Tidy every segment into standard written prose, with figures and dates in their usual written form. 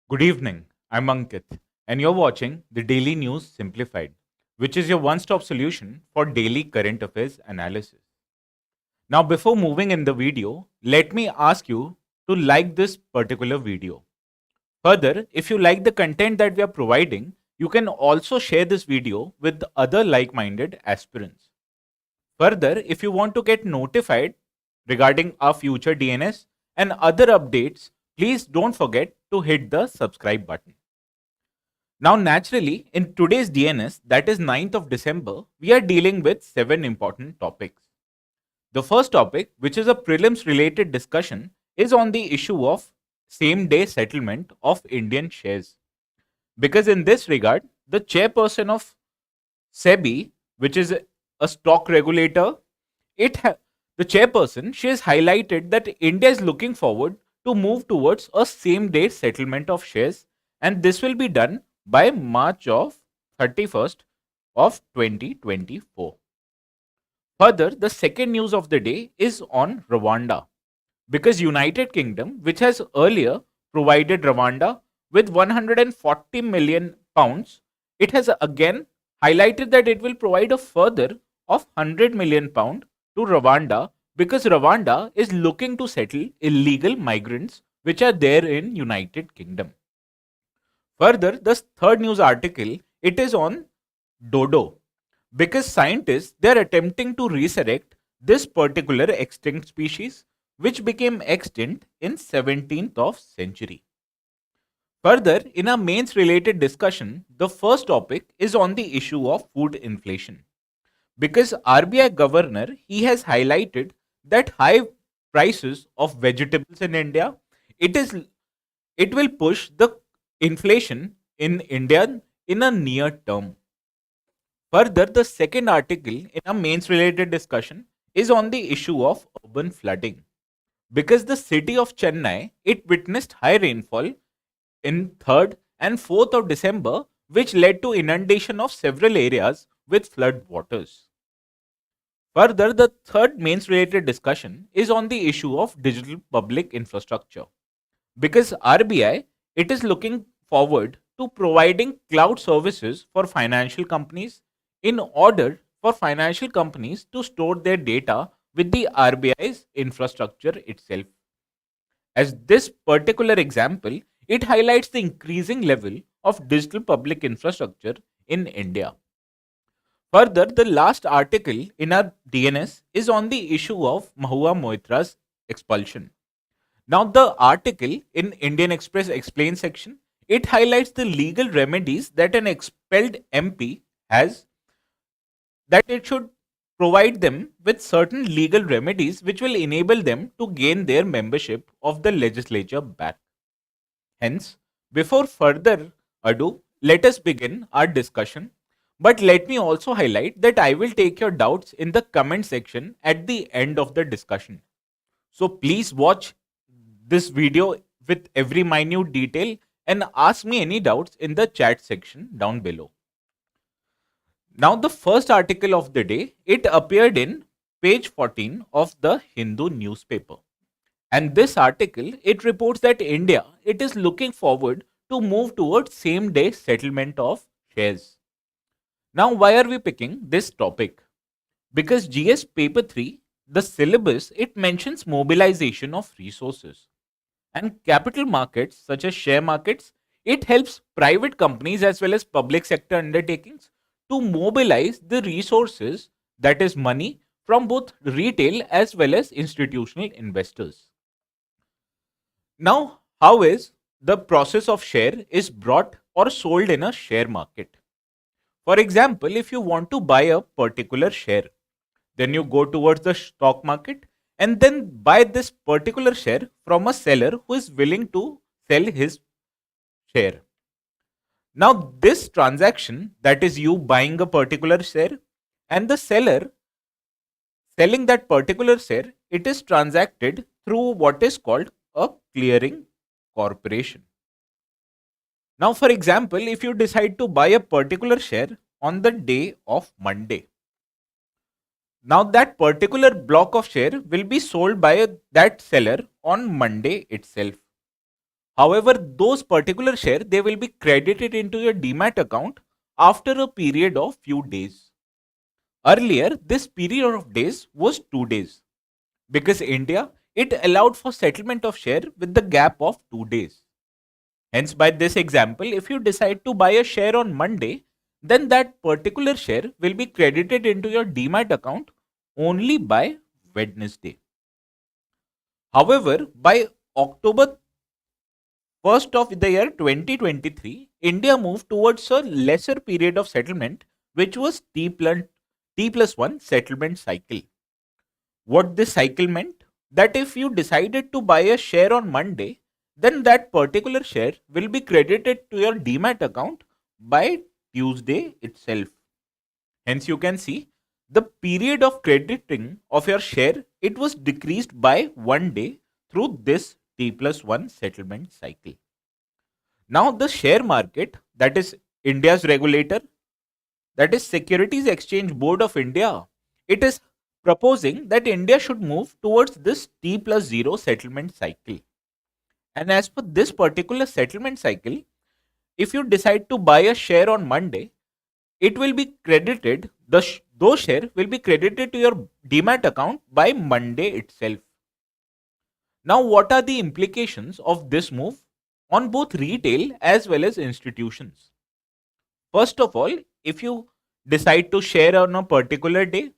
Good evening. I'm Ankit, and you're watching the Daily News Simplified, which is your one stop solution for daily current affairs analysis. Now, before moving in the video, let me ask you to like this particular video. Further, if you like the content that we are providing, you can also share this video with other like minded aspirants. Further, if you want to get notified regarding our future DNS and other updates, please don't forget to hit the subscribe button. Now, naturally, in today's DNS, that is 9th of December, we are dealing with 7 important topics. The first topic, which is a prelims related discussion, is on the issue of same day settlement of Indian shares. Because in this regard, the chairperson of SEBI, which is a stock regulator, the chairperson, she has highlighted that India is looking forward to move towards a same day settlement of shares, and this will be done by March of 31st of 2024. Further, the second news of the day is on Rwanda, because United Kingdom, which has earlier provided Rwanda with 140 million pounds, it has again highlighted that it will provide a further of 100 million pound to Rwanda, because Rwanda is looking to settle illegal migrants which are there in United Kingdom. Further, the third news article, it is on Dodo, because scientists, they are attempting to resurrect this particular extinct species which became extinct in 17th of century. Further, in our mains related discussion, the first topic is on the issue of food inflation, because RBI governor, he has highlighted that high prices of vegetables in India, it is it will push the inflation in India in a near term. Further, the second article in our mains related discussion is on the issue of urban flooding, because the city of Chennai, it witnessed high rainfall in 3rd and 4th of December, which led to inundation of several areas with flood waters. Further, the third mains related discussion is on the issue of digital public infrastructure, because RBI, it is looking forward to providing cloud services for financial companies in order for financial companies to store their data with the RBI's infrastructure itself. As this particular example, it highlights the increasing level of digital public infrastructure in India. Further, the last article in our DNS is on the issue of Mahua Moitra's expulsion. Now, the article in Indian Express Explain section, it highlights the legal remedies that an expelled MP has, that it should provide them with certain legal remedies which will enable them to gain their membership of the legislature back. Hence, before further ado, let us begin our discussion. But let me also highlight that I will take your doubts in the comment section at the end of the discussion. So please watch this video with every minute detail and ask me any doubts in the chat section down below. Now, the first article of the day, it appeared in page 14 of the Hindu newspaper. And this article, it reports that India, it is looking forward to move towards same day settlement of shares. Now, why are we picking this topic? Because GS paper 3, the syllabus, it mentions mobilization of resources. And capital markets such as share markets, it helps private companies as well as public sector undertakings to mobilize the resources, that is money, from both retail as well as institutional investors. Now, how is the process of share is brought or sold in a share market? For example, if you want to buy a particular share, then you go towards the stock market and then buy this particular share from a seller who is willing to sell his share. Now, this transaction, that is you buying a particular share and the seller selling that particular share, it is transacted through what is called a clearing corporation. Now, for example, if you decide to buy a particular share on the day of Monday, now that particular block of share will be sold by that seller on Monday itself. However, those particular share, they will be credited into your demat account after a period of few days. Earlier, this period of days was 2 days because India, it allowed for settlement of share with the gap of 2 days. Hence, by this example, if you decide to buy a share on Monday, then that particular share will be credited into your demat account only by Wednesday. However, by October 1st of the year 2023, India moved towards a lesser period of settlement, which was T+1 settlement cycle. What this cycle meant? That if you decided to buy a share on Monday, then that particular share will be credited to your demat account by Tuesday itself. Hence, you can see the period of crediting of your share, it was decreased by 1 day through this T+1 settlement cycle. Now, the share market, that is India's regulator, that is Securities Exchange Board of India, it is proposing that India should move towards this T+0 settlement cycle. And as per this particular settlement cycle, if you decide to buy a share on Monday, it will be credited, those share will be credited to your demat account by Monday itself. Now, what are the implications of this move on both retail as well as institutions? First of all, if you decide to share on a particular day,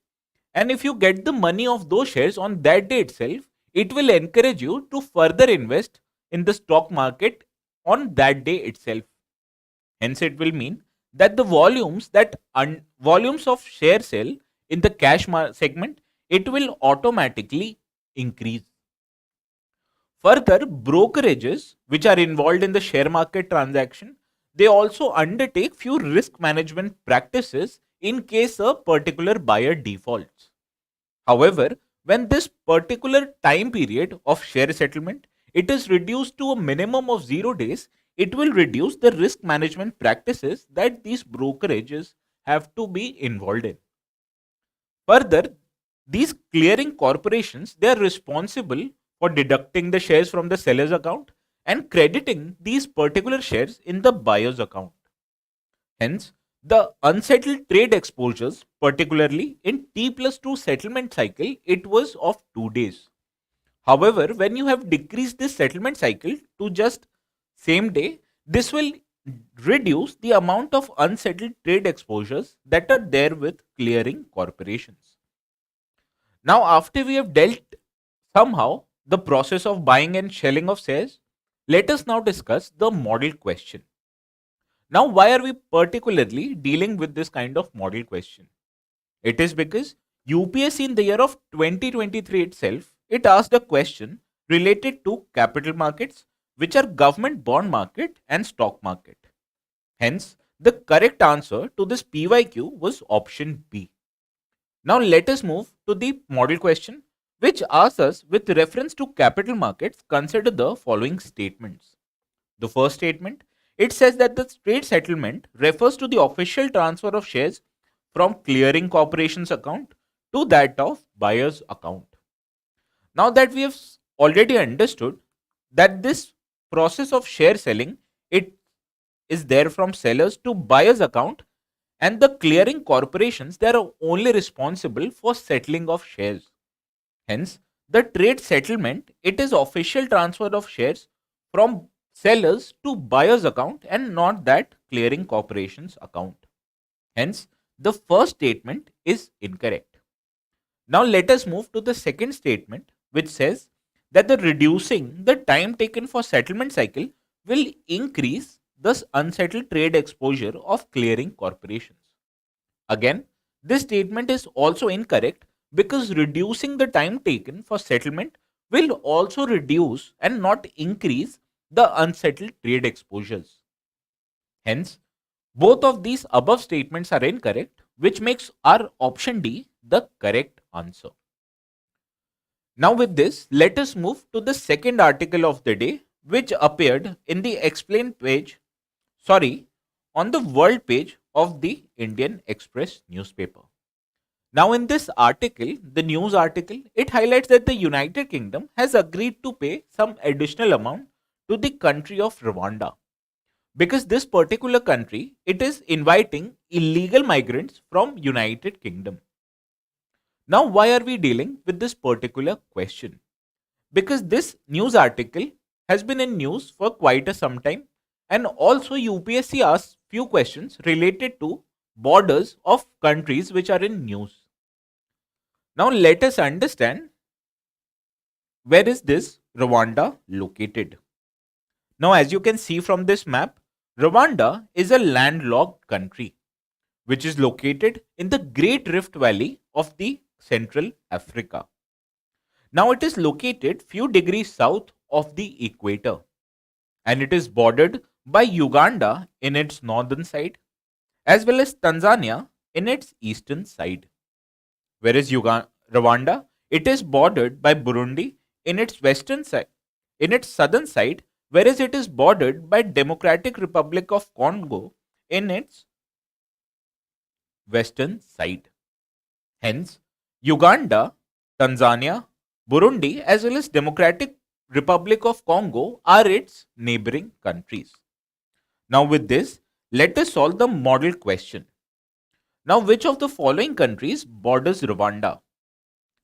and if you get the money of those shares on that day itself, it will encourage you to further invest in the stock market on that day itself. Hence, it will mean that the volumes of share sale in the segment, it will automatically increase. Further, brokerages which are involved in the share market transaction, they also undertake few risk management practices in case a particular buyer defaults. However, when this particular time period of share settlement, it is reduced to a minimum of 0 days, it will reduce the risk management practices that these brokerages have to be involved in. Further, these clearing corporations, they are responsible for deducting the shares from the seller's account and crediting these particular shares in the buyer's account. Hence, the unsettled trade exposures, particularly in T+2 settlement cycle, it was of 2 days. However, when you have decreased this settlement cycle to just same day, this will reduce the amount of unsettled trade exposures that are there with clearing corporations. Now, after we have dealt somehow the process of buying and selling of shares, let us now discuss the model question. Now, why are we particularly dealing with this kind of model question? It is because UPSC in the year of 2023 itself, it asked a question related to capital markets, which are government bond market and stock market. Hence, the correct answer to this PYQ was option B. Now, let us move to the model question, which asks us, with reference to capital markets, consider the following statements. The first statement, it says that the trade settlement refers to the official transfer of shares from clearing corporation's account to that of buyer's account. Now that we have already understood that this process of share selling, it is there from sellers to buyer's account, and the clearing corporations, they are only responsible for settling of shares. Hence, the trade settlement, it is official transfer of shares from sellers to buyer's account and not that clearing corporation's account. Hence, the first statement is incorrect. Now let us move to the second statement, which says that the reducing the time taken for settlement cycle will increase the unsettled trade exposure of clearing corporations. Again, this statement is also incorrect because reducing the time taken for settlement will also reduce and not increase the unsettled trade exposures. Hence, both of these above statements are incorrect, which makes our option D the correct answer. Now, with this, let us move to the second article of the day, which appeared in the on the world page of the Indian Express newspaper. Now, in this article, the news article, it highlights that the United Kingdom has agreed to pay some additional amount to the country of Rwanda, because this particular country, it is inviting illegal migrants from United Kingdom. Now, why are we dealing with this particular question? Because this news article has been in news for quite a some time, and also UPSC asks few questions related to borders of countries which are in news. Now let us understand, where is this Rwanda located? Now, as you can see from this map, Rwanda is a landlocked country which is located in the Great Rift Valley of the Central Africa. Now it is located few degrees south of the equator, and it is bordered by Uganda in its northern side as well as Tanzania in its eastern side. Whereas Rwanda, it is bordered by Burundi in its western side, in its southern side, whereas it is bordered by Democratic Republic of Congo in its western side. Hence, Uganda, Tanzania, Burundi, as well as Democratic Republic of Congo are its neighboring countries. Now, with this, let us solve the model question. Now, which of the following countries borders Rwanda?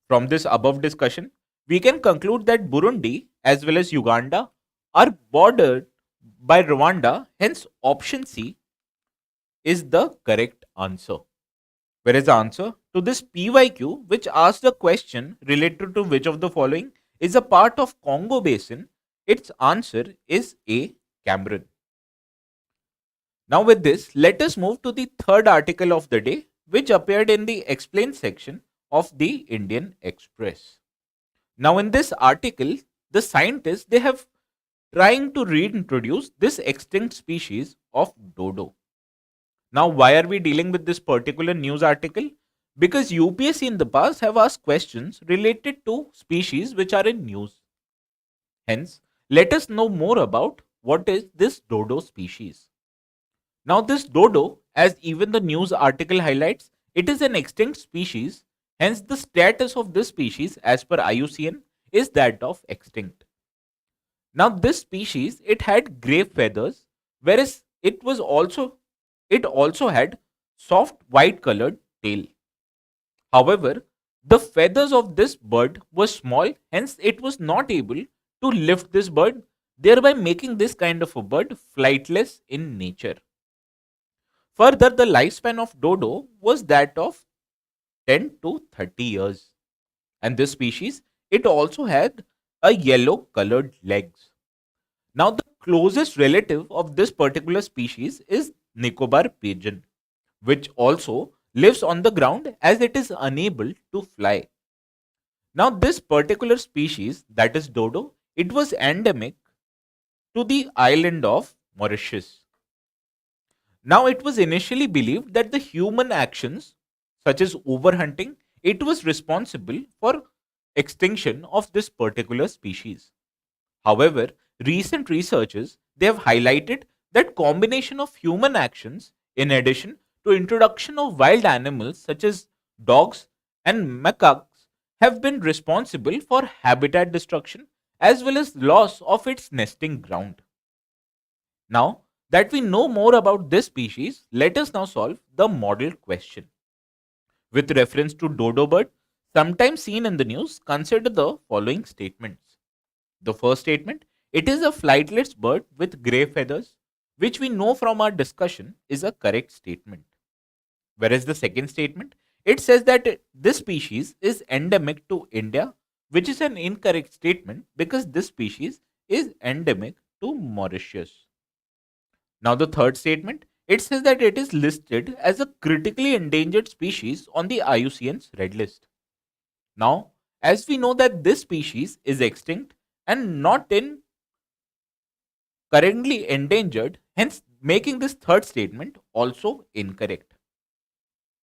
From this above discussion, we can conclude that Burundi as well as Uganda are bordered by Rwanda, hence, option C is the correct answer. Whereas the answer to this PYQ, which asks the question related to which of the following is a part of Congo Basin, its answer is A, Cameroon. Now, with this, let us move to the third article of the day, which appeared in the explained section of the Indian Express. Now, in this article, the scientists, they have trying to reintroduce this extinct species of dodo. Now, why are we dealing with this particular news article? Because UPSC in the past have asked questions related to species which are in news. Hence, let us know more about what is this dodo species. Now, this dodo, as even the news article highlights, it is an extinct species. Hence, the status of this species as per IUCN is that of extinct. Now, this species, it had gray feathers, whereas it also had soft white colored tail. However, the feathers of this bird were small, hence it was not able to lift this bird, thereby making this kind of a bird flightless in nature. Further, the lifespan of dodo was that of 10 to 30 years. And this species, it also had a yellow colored legs. Now, the closest relative of this particular species is Nicobar pigeon, which also lives on the ground as it is unable to fly. Now, this particular species, that is dodo, it was endemic to the island of Mauritius. Now, it was initially believed that the human actions, such as overhunting, it was responsible for extinction of this particular species. However, recent researchers, they have highlighted that combination of human actions in addition to introduction of wild animals such as dogs and macaques have been responsible for habitat destruction as well as loss of its nesting ground. Now that we know more about this species, let us now solve the model question. With reference to dodo bird, sometimes seen in the news, consider the following statements. The first statement, it is a flightless bird with grey feathers, which we know from our discussion is a correct statement. Whereas the second statement, it says that this species is endemic to India, which is an incorrect statement because this species is endemic to Mauritius. Now, the third statement, it says that it is listed as a critically endangered species on the IUCN's red list. Now, as we know that this species is extinct and not in currently endangered, hence making this third statement also incorrect.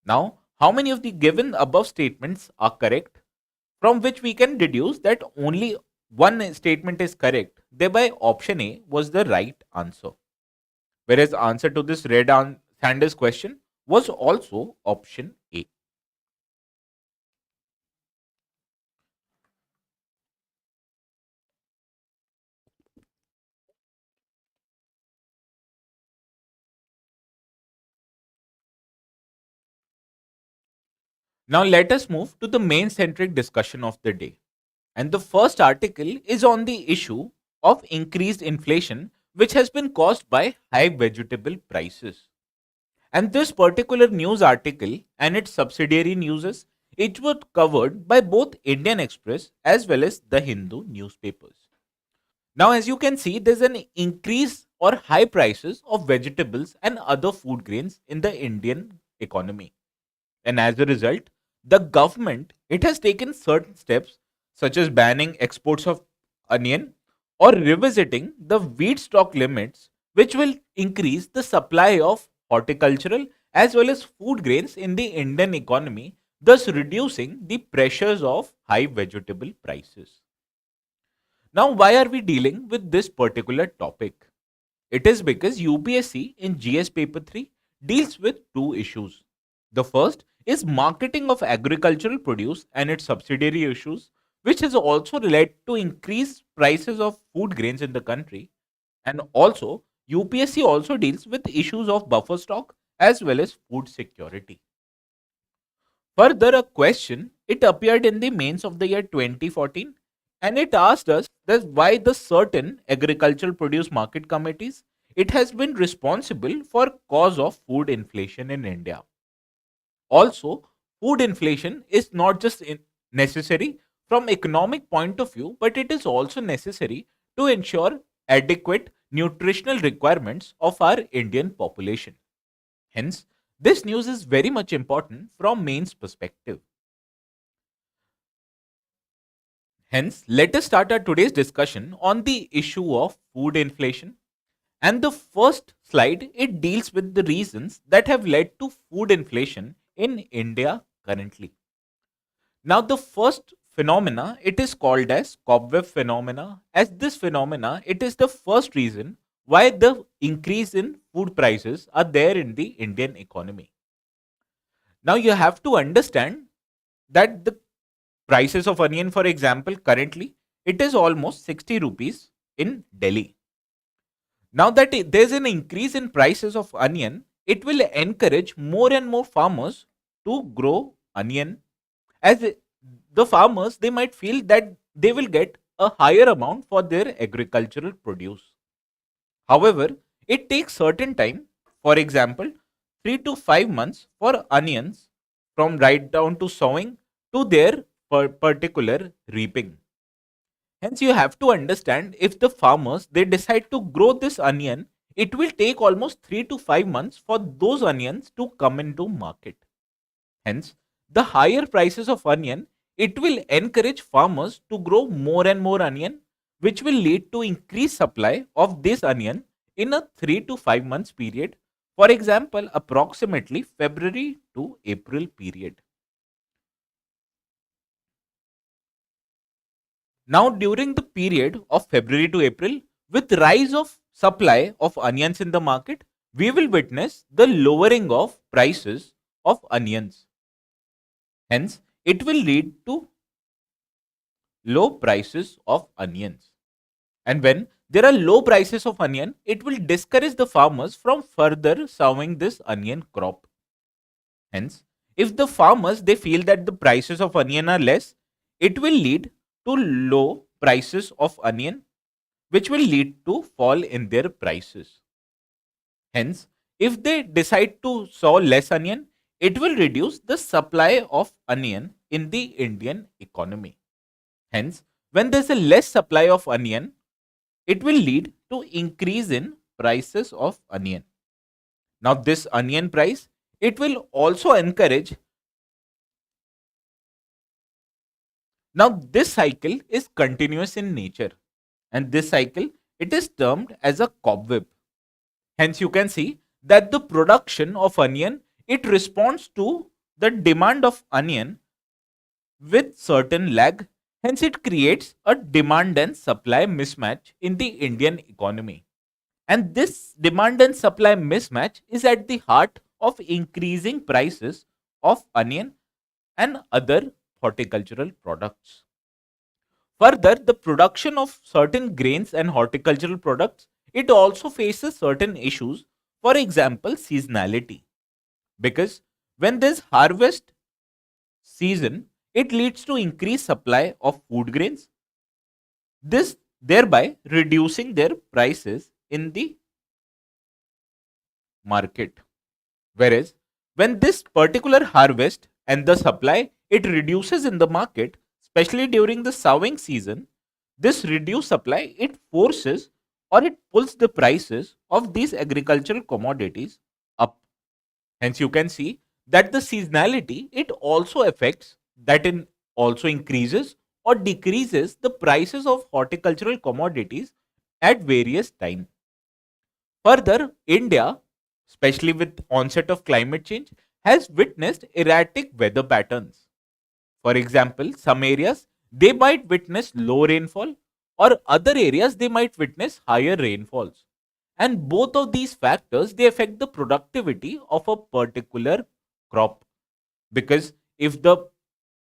Now, how many of the given above statements are correct? From which we can deduce that only one statement is correct, thereby option A was the right answer. Whereas answer to this Sanders question was also option A. Now let us move to the main centric discussion of the day. And the first article is on the issue of increased inflation, which has been caused by high vegetable prices. And this particular news article and its subsidiary newses, it was covered by both Indian Express as well as the Hindu newspapers. Now, as you can see, there's an increase or high prices of vegetables and other food grains in the Indian economy. And as a result, the government it has taken certain steps such as banning exports of onion or revisiting the wheat stock limits, which will increase the supply of horticultural as well as food grains in the Indian economy, thus reducing the pressures of high vegetable prices. Now, why are we dealing with this particular topic? It is because UPSC in GS paper 3 deals with two issues. The first is marketing of agricultural produce and its subsidiary issues, which has also led to increased prices of food grains in the country. And also, UPSC also deals with issues of buffer stock as well as food security. Further, a question it appeared in the mains of the year 2014, and it asked us that why the certain agricultural produce market committees it has been responsible for cause of food inflation in India. Also, food inflation is not just necessary from economic point of view, but it is also necessary to ensure adequate nutritional requirements of our Indian population. Hence, this news is very much important from mains perspective. Hence, let us start our today's discussion on the issue of food inflation. And the first slide it deals with the reasons that have led to food inflation in India currently. Now, the first phenomena it is called as cobweb phenomena. As this phenomena, it is the first reason why the increase in food prices are there in the Indian economy. Now, you have to understand that the prices of onion, for example, currently it is almost 60 rupees in Delhi. Now that there's an increase in prices of onion, it will encourage more and more farmers to grow onion, as the farmers they might feel that they will get a higher amount for their agricultural produce. However, it takes certain time, for example, 3 to 5 months for onions from right down to sowing to their particular reaping. Hence, you have to understand if the farmers they decide to grow this onion, it will take almost 3 to 5 months for those onions to come into market. Hence, the higher prices of onion, it will encourage farmers to grow more and more onion, which will lead to increased supply of this onion in a 3 to 5 months period. For example, approximately February to April period. Now, during the period of February to April, with rise of supply of onions in the market, we will witness the lowering of prices of onions. Hence, it will lead to low prices of onions. And when there are low prices of onion, it will discourage the farmers from further sowing this onion crop. Hence, if the farmers they feel that the prices of onion are less, it will lead to low prices of onion, which will lead to fall in their prices. Hence, if they decide to sow less onion, it will reduce the supply of onion in the Indian economy. Hence, when there's a less supply of onion, it will lead to increase in prices of onion. Now, this onion price, it will also encourage. Now, this cycle is continuous in nature, and this cycle it is termed as a cobweb. Hence, you can see that the production of onion it responds to the demand of onion with certain lag. Hence, it creates a demand and supply mismatch in the Indian economy. And this demand and supply mismatch is at the heart of increasing prices of onion and other horticultural products. Further, the production of certain grains and horticultural products, it also faces certain issues, for example, seasonality. Because when there's harvest season, it leads to increased supply of food grains, this thereby reducing their prices in the market. Whereas when this particular harvest and the supply it reduces in the market, especially during the sowing season, this reduced supply it forces or it pulls the prices of these agricultural commodities up. Hence, you can see that the seasonality it also affects that in also increases or decreases the prices of horticultural commodities at various times. Further, India, especially with onset of climate change, has witnessed erratic weather patterns. For example, some areas they might witness low rainfall or other areas they might witness higher rainfalls. And both of these factors they affect the productivity of a particular crop, because if the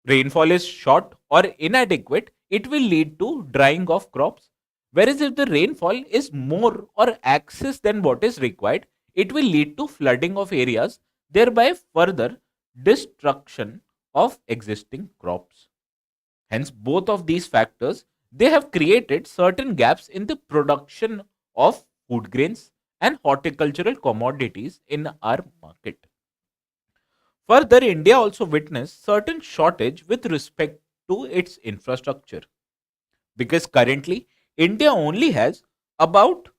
rainfall is short or inadequate, it will lead to drying of crops. Whereas if the rainfall is more or excess than what is required, it will lead to flooding of areas, thereby further destruction of existing crops. Hence, both of these factors they have created certain gaps in the production of food grains and horticultural commodities in our market. Further, India also witnessed certain shortage with respect to its infrastructure, because currently India only has about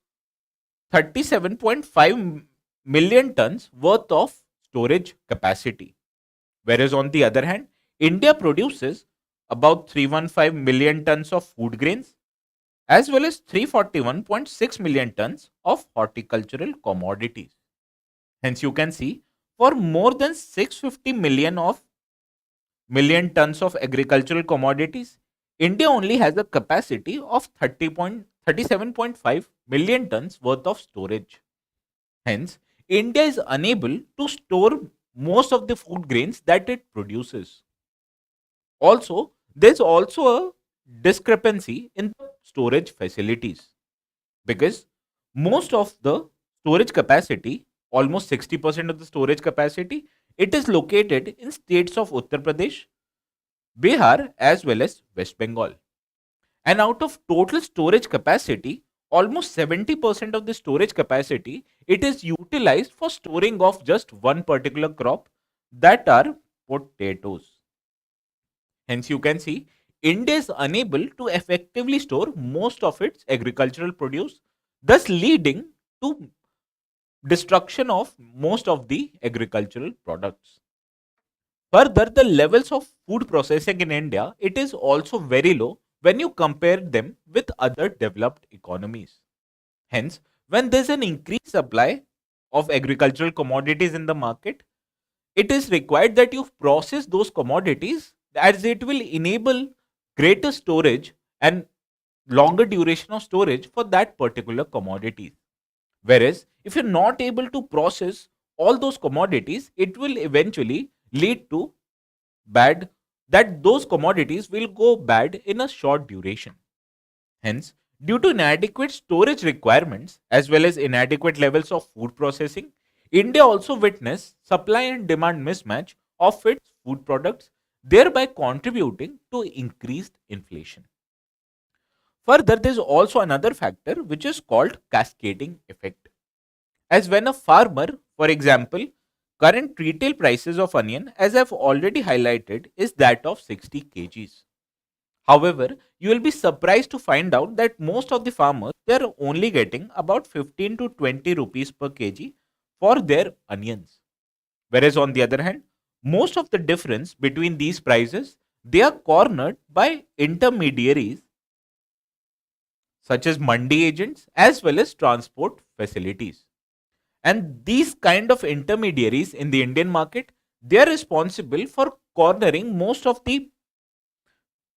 37.5 million tons worth of storage capacity. Whereas on the other hand, India produces about 315 million tons of food grains as well as 341.6 million tons of horticultural commodities. Hence, you can see for more than 650 million tons of agricultural commodities, India only has a capacity of 37.5 million tons worth of storage. Hence, India is unable to store most of the food grains that it produces. Also, there's also a discrepancy in the storage facilities, because most of the storage capacity, almost 60% of the storage capacity, it is located in states of Uttar Pradesh, Bihar as well as West Bengal. And out of total storage capacity, almost 70% of the storage capacity it is utilized for storing of just one particular crop, that are potatoes. Hence, you can see India is unable to effectively store most of its agricultural produce, thus leading to destruction of most of the agricultural products. Further, the levels of food processing in India it is also very low when you compare them with other developed economies. Hence, when there's an increased supply of agricultural commodities in the market, it is required that you process those commodities as it will enable greater storage and longer duration of storage for that particular commodity. Whereas if you're not able to process all those commodities, it will eventually lead to bad, that those commodities will go bad in a short duration. Hence, due to inadequate storage requirements as well as inadequate levels of food processing, India also witnessed supply and demand mismatch of its food products, thereby contributing to increased inflation. Further, there is also another factor which is called cascading effect. As when a farmer, for example, current retail prices of onion, as I've already highlighted, is that of 60 kgs. However, you will be surprised to find out that most of the farmers they are only getting about 15 to 20 rupees per kg for their onions. Whereas on the other hand, most of the difference between these prices they are cornered by intermediaries such as mandi agents as well as transport facilities. And these kind of intermediaries in the Indian market, they are responsible for cornering most of the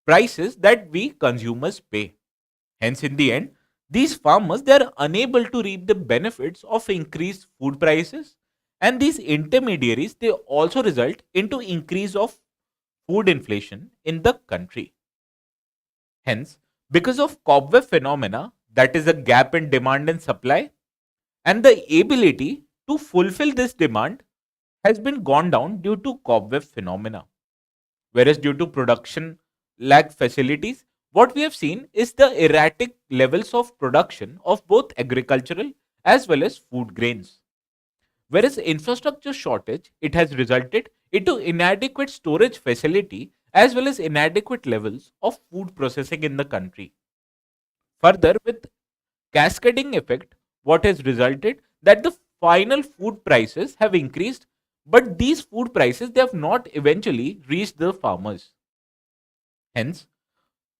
prices that we consumers pay. Hence, in the end, these farmers they are unable to reap the benefits of increased food prices, and these intermediaries they also result into increase of food inflation in the country. Hence, because of cobweb phenomena, that is a gap in demand and supply, and the ability to fulfill this demand has been gone down due to cobweb phenomena. Whereas due to production lag facilities, what we have seen is the erratic levels of production of both agricultural as well as food grains. Whereas infrastructure shortage, it has resulted into inadequate storage facility as well as inadequate levels of food processing in the country. Further, with cascading effect, what has resulted that the final food prices have increased, but these food prices they have not eventually reached the farmers. Hence,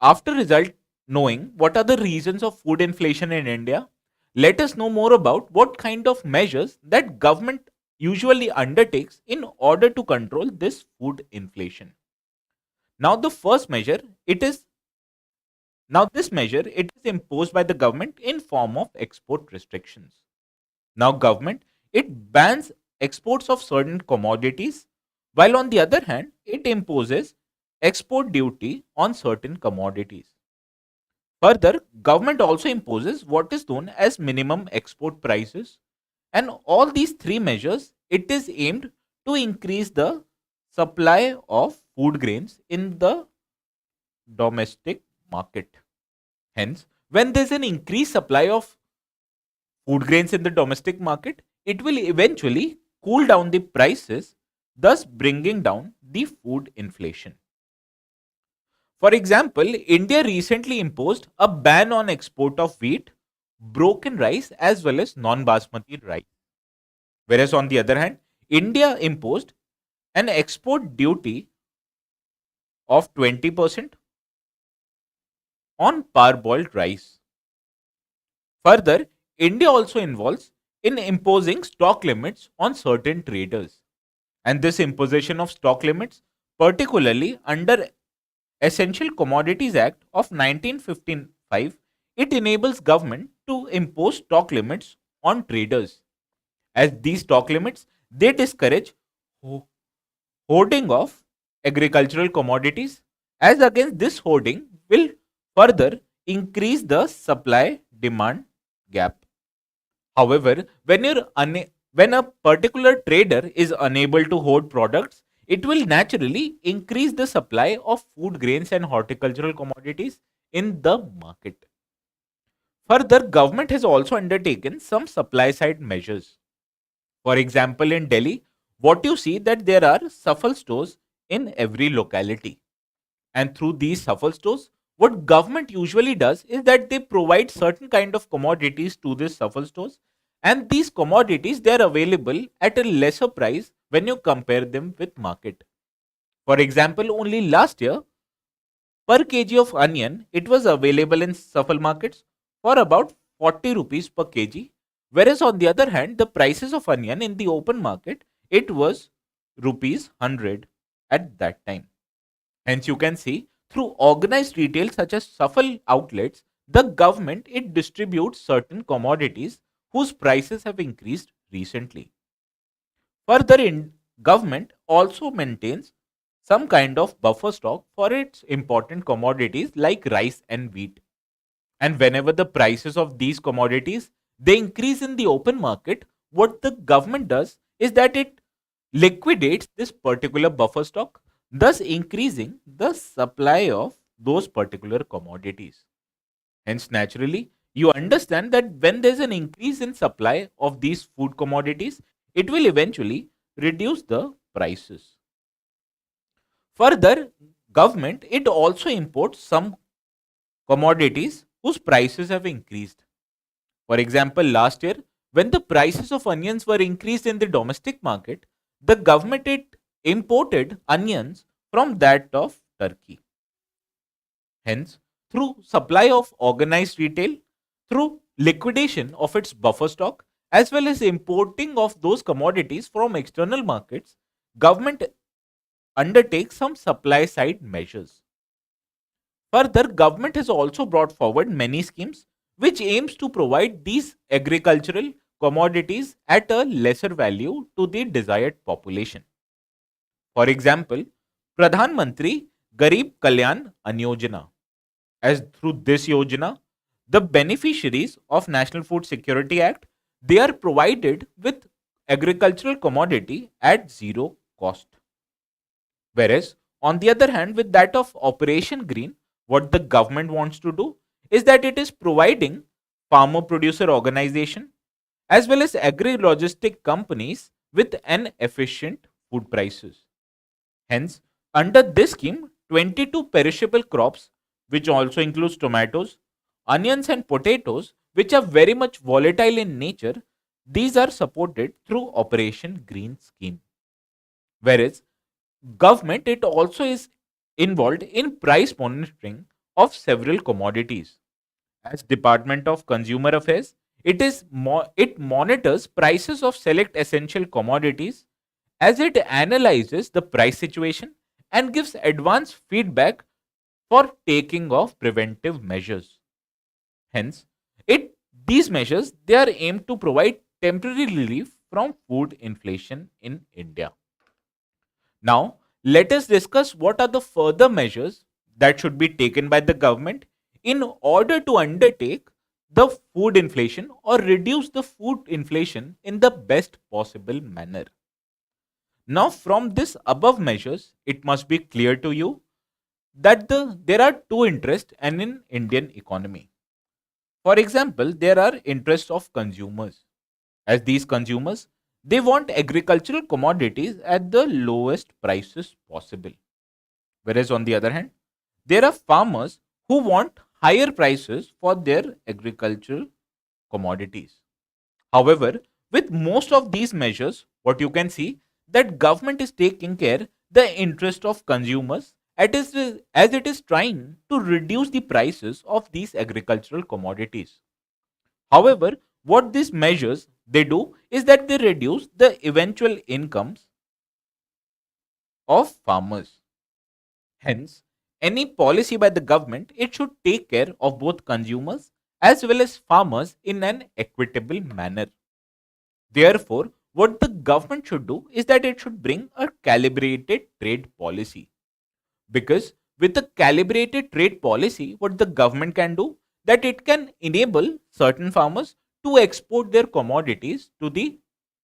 after result knowing what are the reasons of food inflation in India, let us know more about what kind of measures that government usually undertakes in order to control this food inflation. Now the first measure it is now this measure it is imposed by the government in form of export restrictions. Now government it bans exports of certain commodities, while on the other hand it imposes export duty on certain commodities. Further, government also imposes what is known as minimum export prices, and all these three measures it is aimed to increase the supply of food grains in the domestic market. Hence, when there is an increased supply of food grains in the domestic market, it will eventually cool down the prices, thus bringing down the food inflation. For example, India recently imposed a ban on export of wheat, broken rice, as well as non basmati rice. Whereas, on the other hand, India imposed an export duty of 20% on parboiled rice. Further, India also involves in imposing stock limits on certain traders. And this imposition of stock limits, particularly under Essential Commodities Act of 1955, it enables government to impose stock limits on traders. As these stock limits, they discourage ho- hoarding of agricultural commodities. As against this hoarding will further increase the supply demand gap. However, when a particular trader is unable to hoard products, it will naturally increase the supply of food grains and horticultural commodities in the market. Further, government has also undertaken some supply side measures. For example, in Delhi, what you see that there are shuffle stores in every locality. And through these shuffle stores, what government usually does is that they provide certain kind of commodities to these shuffle stores, and these commodities they are available at a lesser price when you compare them with market. For example, only last year per kg of onion it was available in shuffle markets for about 40 rupees per kg, whereas on the other hand the prices of onion in the open market it was rupees 100 at that time. Hence, you can see through organized retail such as shuffle outlets, the government it distributes certain commodities whose prices have increased recently. Further, in government also maintains some kind of buffer stock for its important commodities like rice and wheat. And whenever the prices of these commodities they increase in the open market, what the government does is that it liquidates this particular buffer stock, thus increasing the supply of those particular commodities. Hence, naturally, you understand that when there's an increase in supply of these food commodities, it will eventually reduce the prices. Further, government it also imports some commodities whose prices have increased. For example, last year, when the prices of onions were increased in the domestic market, the government it imported onions from that of Turkey. Hence, through supply of organized retail, through liquidation of its buffer stock, as well as importing of those commodities from external markets, government undertakes some supply side measures. Further, government has also brought forward many schemes which aims to provide these agricultural commodities at a lesser value to the desired population. For example, Pradhan Mantri Garib Kalyan Ann Yojana. As through this yojana, the beneficiaries of National Food Security Act they are provided with agricultural commodity at zero cost. Whereas On the other hand, with that of Operation Green, what the government wants to do is that it is providing farmer producer organization as well as agri logistic companies with an efficient food prices. Hence, under this scheme, 22 perishable crops, which also includes tomatoes, onions, and potatoes, which are very much volatile in nature, these are supported through Operation Green scheme. Whereas government it also is involved in price monitoring of several commodities. As Department of Consumer Affairs, it monitors prices of select essential commodities as it analyzes the price situation and gives advance feedback for taking of preventive measures. Hence, it these measures they are aimed to provide temporary relief from food inflation in India. Now, let us discuss what are the further measures that should be taken by the government in order to undertake the food inflation or reduce the food inflation in the best possible manner. Now, from this above measures, it must be clear to you that there are two interests and in Indian economy. For example, there are interests of consumers. As these consumers, they want agricultural commodities at the lowest prices possible. Whereas on the other hand, there are farmers who want higher prices for their agricultural commodities. However, with most of these measures, what you can see that government is taking care the interest of consumers as it is trying to reduce the prices of these agricultural commodities. However, what these measures they do is that they reduce the eventual incomes of farmers. Hence, any policy by the government it should take care of both consumers as well as farmers in an equitable manner. Therefore, what the government should do is that it should bring a calibrated trade policy. Because with a calibrated trade policy, what the government can do that it can enable certain farmers to export their commodities to the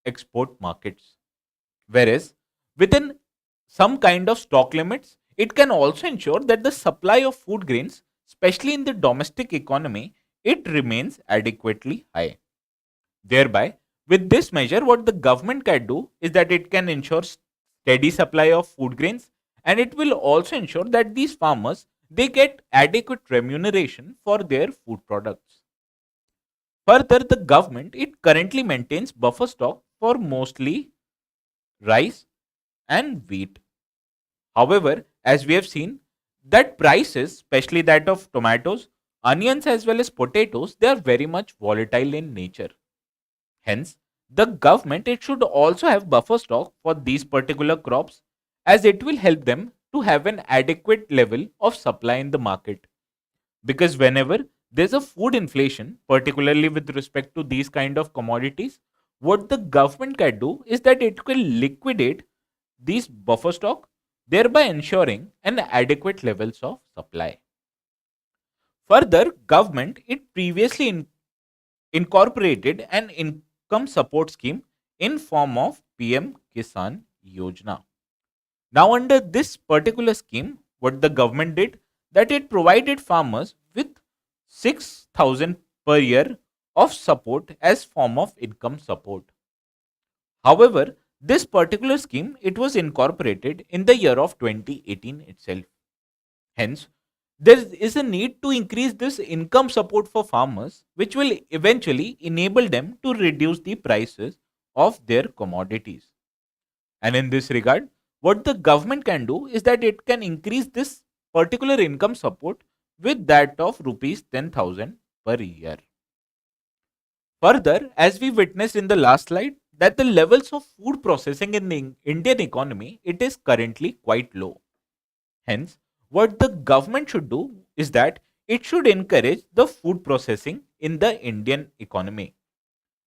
export markets. Whereas within some kind of stock limits, it can also ensure that the supply of food grains, especially in the domestic economy, it remains adequately high. Thereby, with this measure, what the government can do is that it can ensure steady supply of food grains and it will also ensure that these farmers they get adequate remuneration for their food products. Further, the government it currently maintains buffer stock for mostly rice and wheat. However, as we have seen, that prices, especially that of tomatoes, onions as well as potatoes, they are very much volatile in nature. Hence, the government it should also have buffer stock for these particular crops as it will help them to have an adequate level of supply in the market. Because whenever there's a food inflation, particularly with respect to these kind of commodities, what the government can do is that it will liquidate these buffer stock, thereby ensuring an adequate levels of supply. Further, government it previously incorporated an income support scheme in form of PM Kisan Yojana. Now, under this particular scheme, what the government did that it provided farmers with 6,000 per year of support as form of income support. However, this particular scheme it was incorporated in the year of 2018 itself. Hence, there is a need to increase this income support for farmers, which will eventually enable them to reduce the prices of their commodities. And in this regard, what the government can do is that it can increase this particular income support with that of rupees 10,000 per year. Further, as we witnessed in the last slide, that the levels of food processing in the Indian economy it is currently quite low. Hence, what the government should do is that it should encourage the food processing in the Indian economy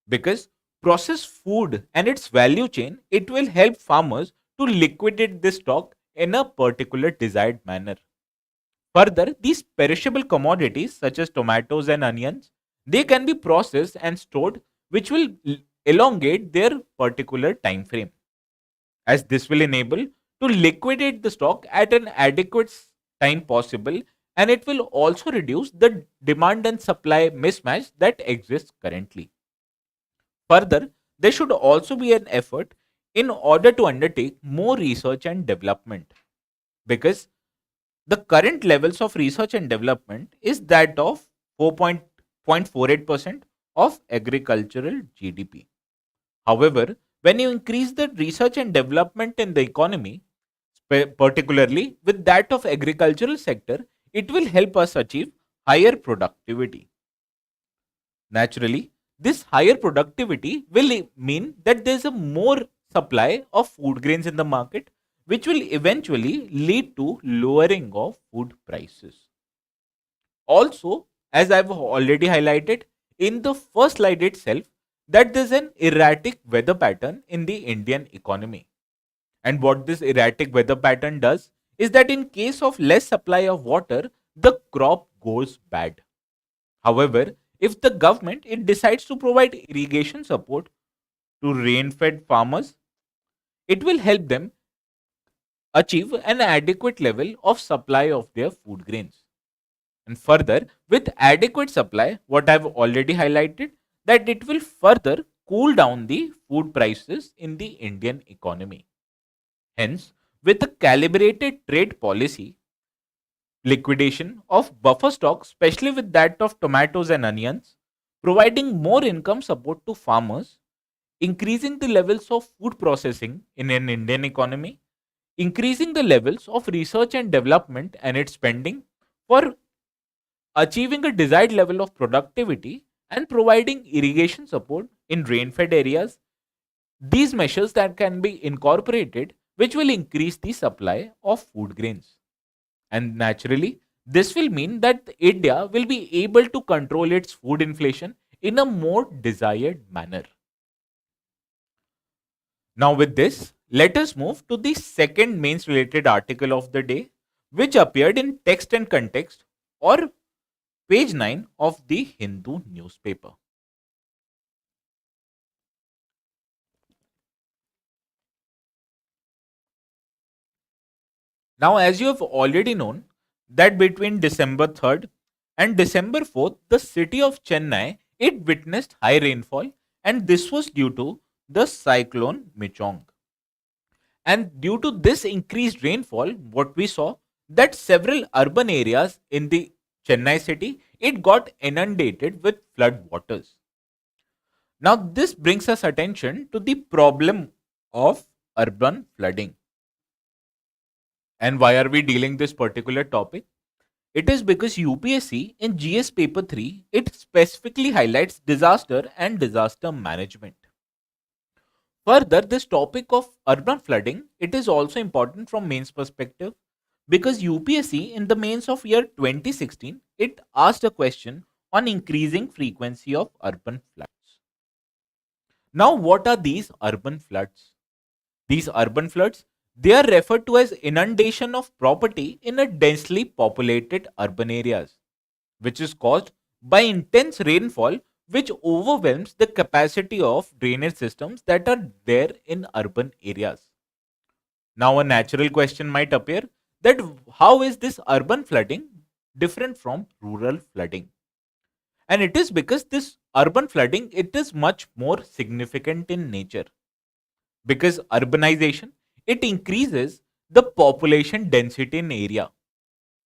because processed food and its value chain it will help farmers to liquidate this stock in a particular desired manner. Further, these perishable commodities such as tomatoes and onions they can be processed and stored which will elongate their particular time frame as this will enable to liquidate the stock at an adequate time possible, and it will also reduce the demand and supply mismatch that exists currently. Further, there should also be an effort in order to undertake more research and development, because the current levels of research and development is that of 4.48% of agricultural GDP. However, when you increase the research and development in the economy, particularly with that of agricultural sector, it will help us achieve higher productivity. Naturally, this higher productivity will mean that there's a more supply of food grains in the market, which will eventually lead to lowering of food prices. Also, as I've already highlighted in the first slide itself, that there's an erratic weather pattern in the Indian economy. And what this erratic weather pattern does is that in case of less supply of water, the crop goes bad. However, if the government it decides to provide irrigation support to rain-fed farmers, it will help them achieve an adequate level of supply of their food grains. And further, with adequate supply, what I've already highlighted, that it will further cool down the food prices in the Indian economy. Hence, with a calibrated trade policy, liquidation of buffer stock, especially with that of tomatoes and onions, providing more income support to farmers, increasing the levels of food processing in an Indian economy, increasing the levels of research and development and its spending for achieving a desired level of productivity, and providing irrigation support in rain-fed areas. These measures that can be incorporated, which will increase the supply of food grains. And naturally, this will mean that India will be able to control its food inflation in a more desired manner. Now, with this, let us move to the second mains related article of the day, which appeared in Text and Context, or page 9 of the Hindu newspaper. Now, as you have already known, that between December 3rd and December 4th, the city of Chennai it witnessed high rainfall, and this was due to the cyclone Michong. And due to this increased rainfall, what we saw that several urban areas in the Chennai city it got inundated with flood waters. Now, this brings us attention to the problem of urban flooding. And why are we dealing this particular topic? It is because UPSC in GS paper 3 it specifically highlights disaster and disaster management. Further, this topic of urban flooding it is also important from mains perspective, because UPSC in the mains of year 2016 it asked a question on increasing frequency of urban floods. Now, what are these urban floods? These urban floods they are referred to as inundation of property in a densely populated urban areas, which is caused by intense rainfall which overwhelms the capacity of drainage systems that are there in urban areas. Now, a natural question might appear that how is this urban flooding different from rural flooding? And it is because this urban flooding it is much more significant in nature, because urbanization it increases the population density in area.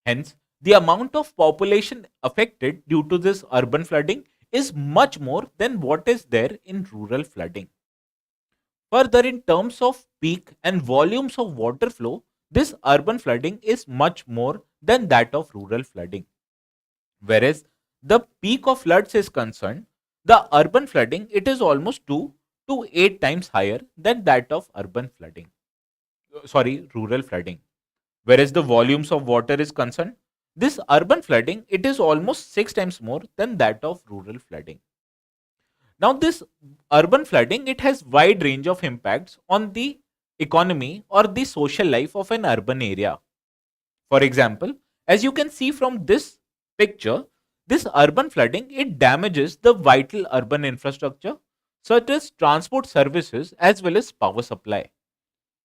Hence, the amount of population affected due to this urban flooding is much more than what is there in rural flooding. Further, in terms of peak and volumes of water flow, this urban flooding is much more than that of rural flooding. Whereas the peak of floods is concerned, the urban flooding it is almost 2 to 8 times higher than that of urban flooding. Sorry, rural flooding. Whereas the volumes of water is concerned, this urban flooding it is almost 6 times more than that of rural flooding. Now, this urban flooding it has wide range of impacts on the economy or the social life of an urban area. For example, as you can see from this picture, this urban flooding it damages the vital urban infrastructure such as transport services as well as power supply.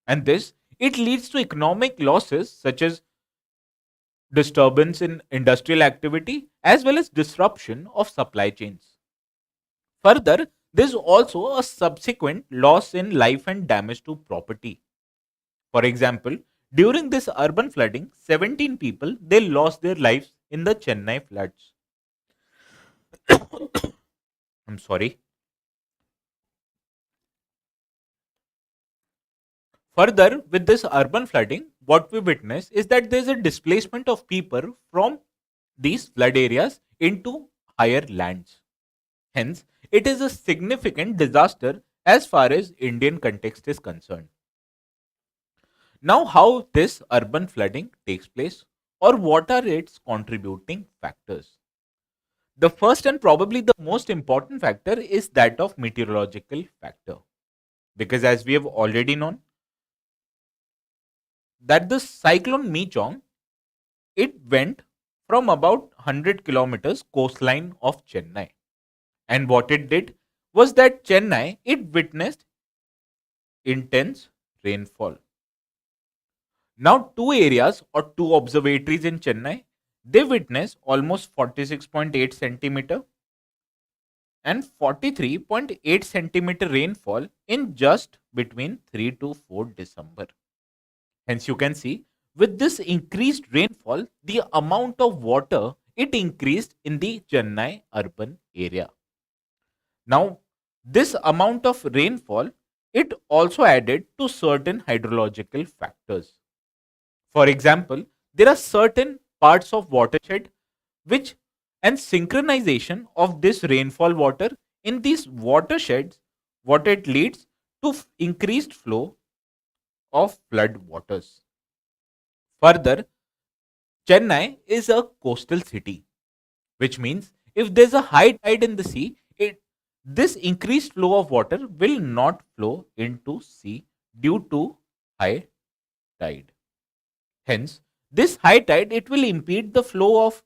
And this it leads to economic losses such as disturbance in industrial activity as well as disruption of supply chains. Further, there is also a subsequent loss in life and damage to property. For example, during this urban flooding, 17 people they lost their lives in the Chennai floods. I'm sorry. Further, with this urban flooding, what we witness is that there is a displacement of people from these flood areas into higher lands. Hence, it is a significant disaster as far as Indian context is concerned. Now, how this urban flooding takes place or what are its contributing factors? The first and probably the most important factor is that of meteorological factor. Because as we have already known that the cyclone Michong, it went from about 100 kilometers coastline of Chennai. And what it did was that Chennai, it witnessed intense rainfall. Now, two areas or two observatories in Chennai, they witnessed almost 46.8 centimeter and 43.8 centimeter rainfall in just between 3 to 4 December. Hence, you can see with this increased rainfall, the amount of water it increased in the Chennai urban area. Now, this amount of rainfall it also added to certain hydrological factors. For example, there are certain parts of watershed which and synchronization of this rainfall water in these watersheds what it leads to increased flow of flood waters. Further, Chennai is a coastal city, which means if there's a high tide in the sea, this increased flow of water will not flow into sea due to high tide. Hence, this high tide it will impede the flow of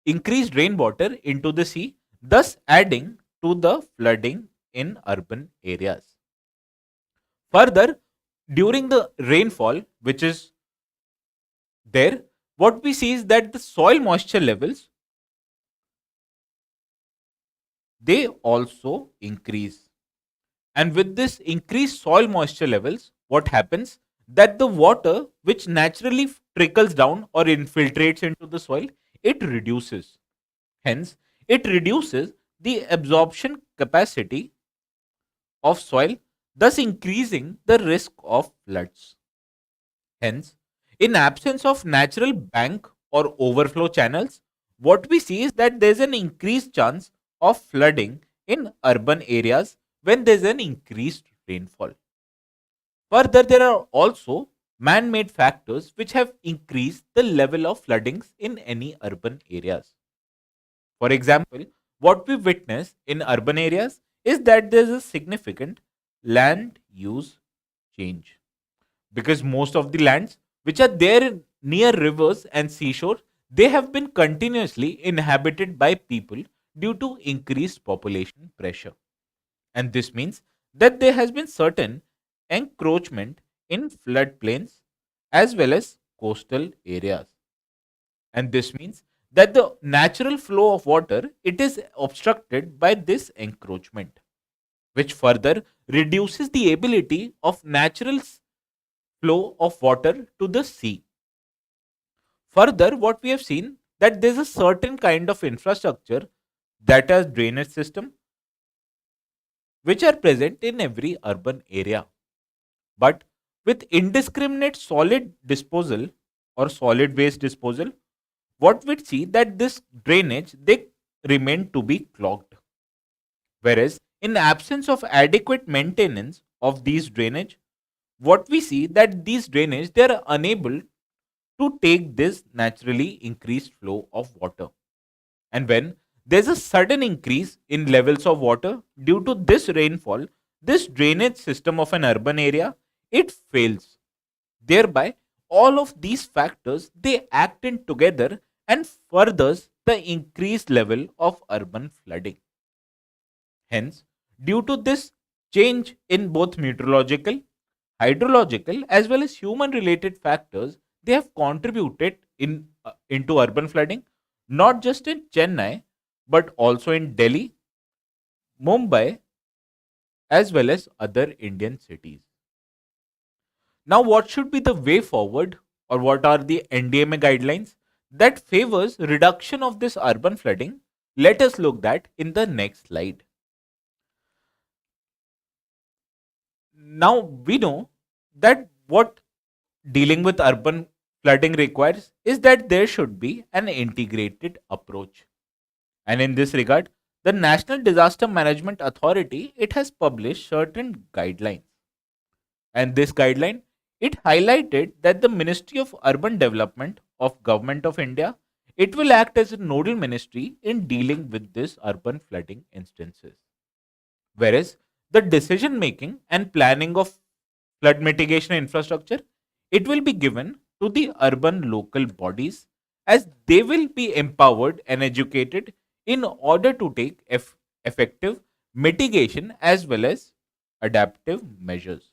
increased rainwater into the sea, thus adding to the flooding in urban areas. Further, during the rainfall, which is there, what we see is that the soil moisture levels they also increase. And with this increased soil moisture levels, what happens that the water which naturally trickles down or infiltrates into the soil, it reduces. Hence, it reduces the absorption capacity of soil, thus increasing the risk of floods. Hence, in absence of natural bank or overflow channels, what we see is that there's an increased chance of flooding in urban areas when there's an increased rainfall. Further, there are also man made factors which have increased the level of floodings in any urban areas. For example, what we witness in urban areas is that there is a significant land use change because most of the lands which are there near rivers and seashore they have been continuously inhabited by people due to increased population pressure, and this means that there has been certain encroachment in floodplains as well as coastal areas, and this means that the natural flow of water it is obstructed by this encroachment, which further reduces the ability of natural flow of water to the sea. Further, what we have seen that there is a certain kind of infrastructure that has drainage system which are present in every urban area. But with indiscriminate solid disposal or solid waste disposal, what we see that this drainage they remain to be clogged. Whereas in absence of adequate maintenance of these drainage, what we see that these drainage they are unable to take this naturally increased flow of water. And when there's a sudden increase in levels of water due to this rainfall, this drainage system of an urban area it fails. Thereby, all of these factors they act in together and furthers the increased level of urban flooding. Hence, due to this change in both meteorological, hydrological as well as human related factors, they have contributed into urban flooding, not just in Chennai, but also in Delhi, Mumbai, as well as other Indian cities. Now, what should be the way forward, or what are the NDMA guidelines that favors reduction of this urban flooding? Let us look that in the next slide. Now, we know that what dealing with urban flooding requires is that there should be an integrated approach. And in this regard, the National Disaster Management Authority, it has published certain guidelines. And this guideline, it highlighted that the Ministry of Urban Development of Government of India, it will act as a nodal ministry in dealing with this urban flooding instances. Whereas the decision making and planning of flood mitigation infrastructure, it will be given to the urban local bodies, as they will be empowered and educated in order to take effective mitigation as well as adaptive measures.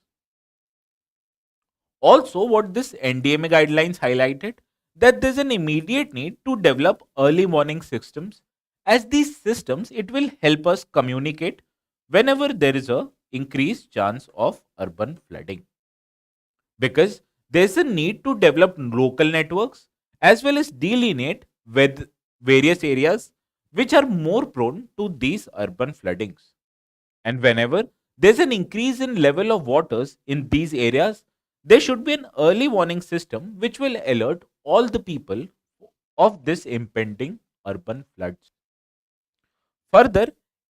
Also, what this NDMA guidelines highlighted, that there's an immediate need to develop early warning systems, as these systems, it will help us communicate whenever there is a increased chance of urban flooding, because there's a need to develop local networks as well as delineate with various areas which are more prone to these urban floodings. And whenever there's an increase in level of waters in these areas, there should be an early warning system which will alert all the people of this impending urban floods. Further,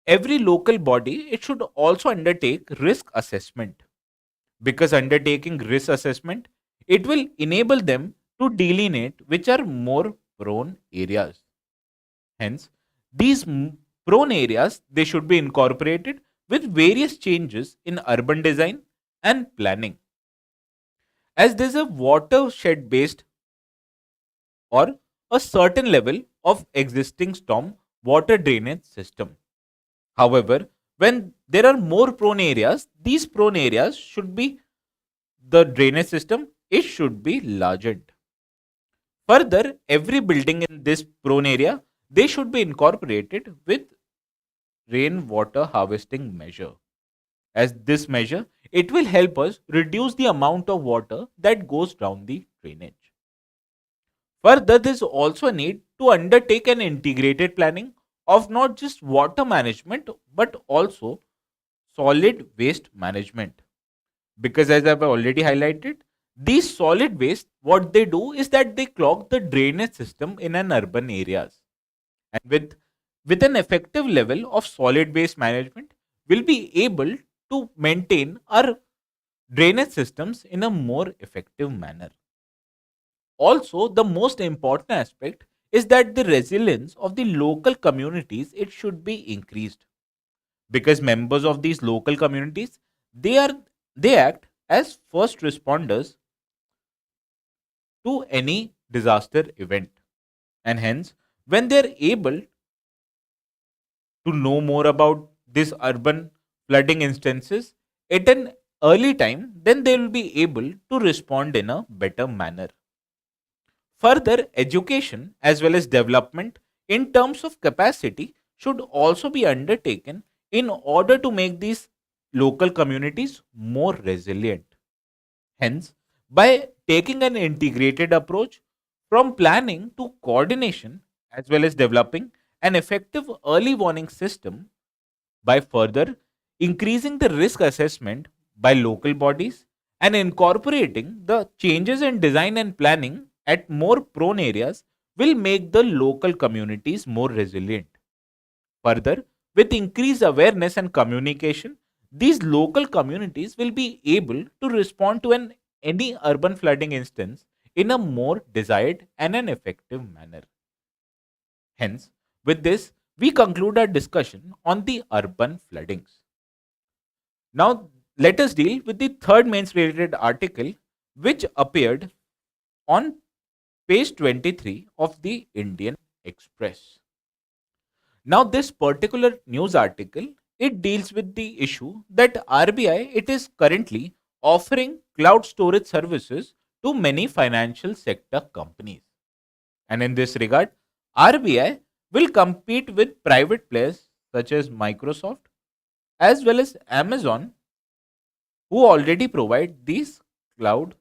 every local body, it should also undertake risk assessment, because undertaking risk assessment, it will enable them to delineate which are more prone areas. Hence, these prone areas, they should be incorporated with various changes in urban design and planning, as there's a watershed based or a certain level of existing storm water drainage system. However, when there are more prone areas, these prone areas should be, the drainage system, it should be largened. Further, every building in this prone area, they should be incorporated with rainwater harvesting measure. As this measure, it will help us reduce the amount of water that goes down the drainage. Further, there is also a need to undertake an integrated planning of not just water management but also solid waste management. Because as I've already highlighted, these solid waste, what they do is that they clog the drainage system in an urban areas. And with an effective level of solid waste management, we'll be able to maintain our drainage systems in a more effective manner. Also, the most important aspect is that the resilience of the local communities, it should be increased, because members of these local communities, they are they act as first responders to any disaster event, and hence when they are able to know more about this urban flooding instances at an early time, then they will be able to respond in a better manner. Further, education as well as development in terms of capacity should also be undertaken in order to make these local communities more resilient. Hence, by taking an integrated approach from planning to coordination, as well as developing an effective early warning system, by further increasing the risk assessment by local bodies and incorporating the changes in design and planning at more prone areas, will make the local communities more resilient. Further, with increased awareness and communication, these local communities will be able to respond to any urban flooding instance in a more desired and an effective manner. Hence, with this, we conclude our discussion on the urban floodings. Now, let us deal with the third mains related article, which appeared on page 23 of the Indian Express. Now, this particular news article, it deals with the issue that RBI, it is currently offering cloud storage services to many financial sector companies. And in this regard, RBI will compete with private players such as Microsoft as well as Amazon, who already provide these cloud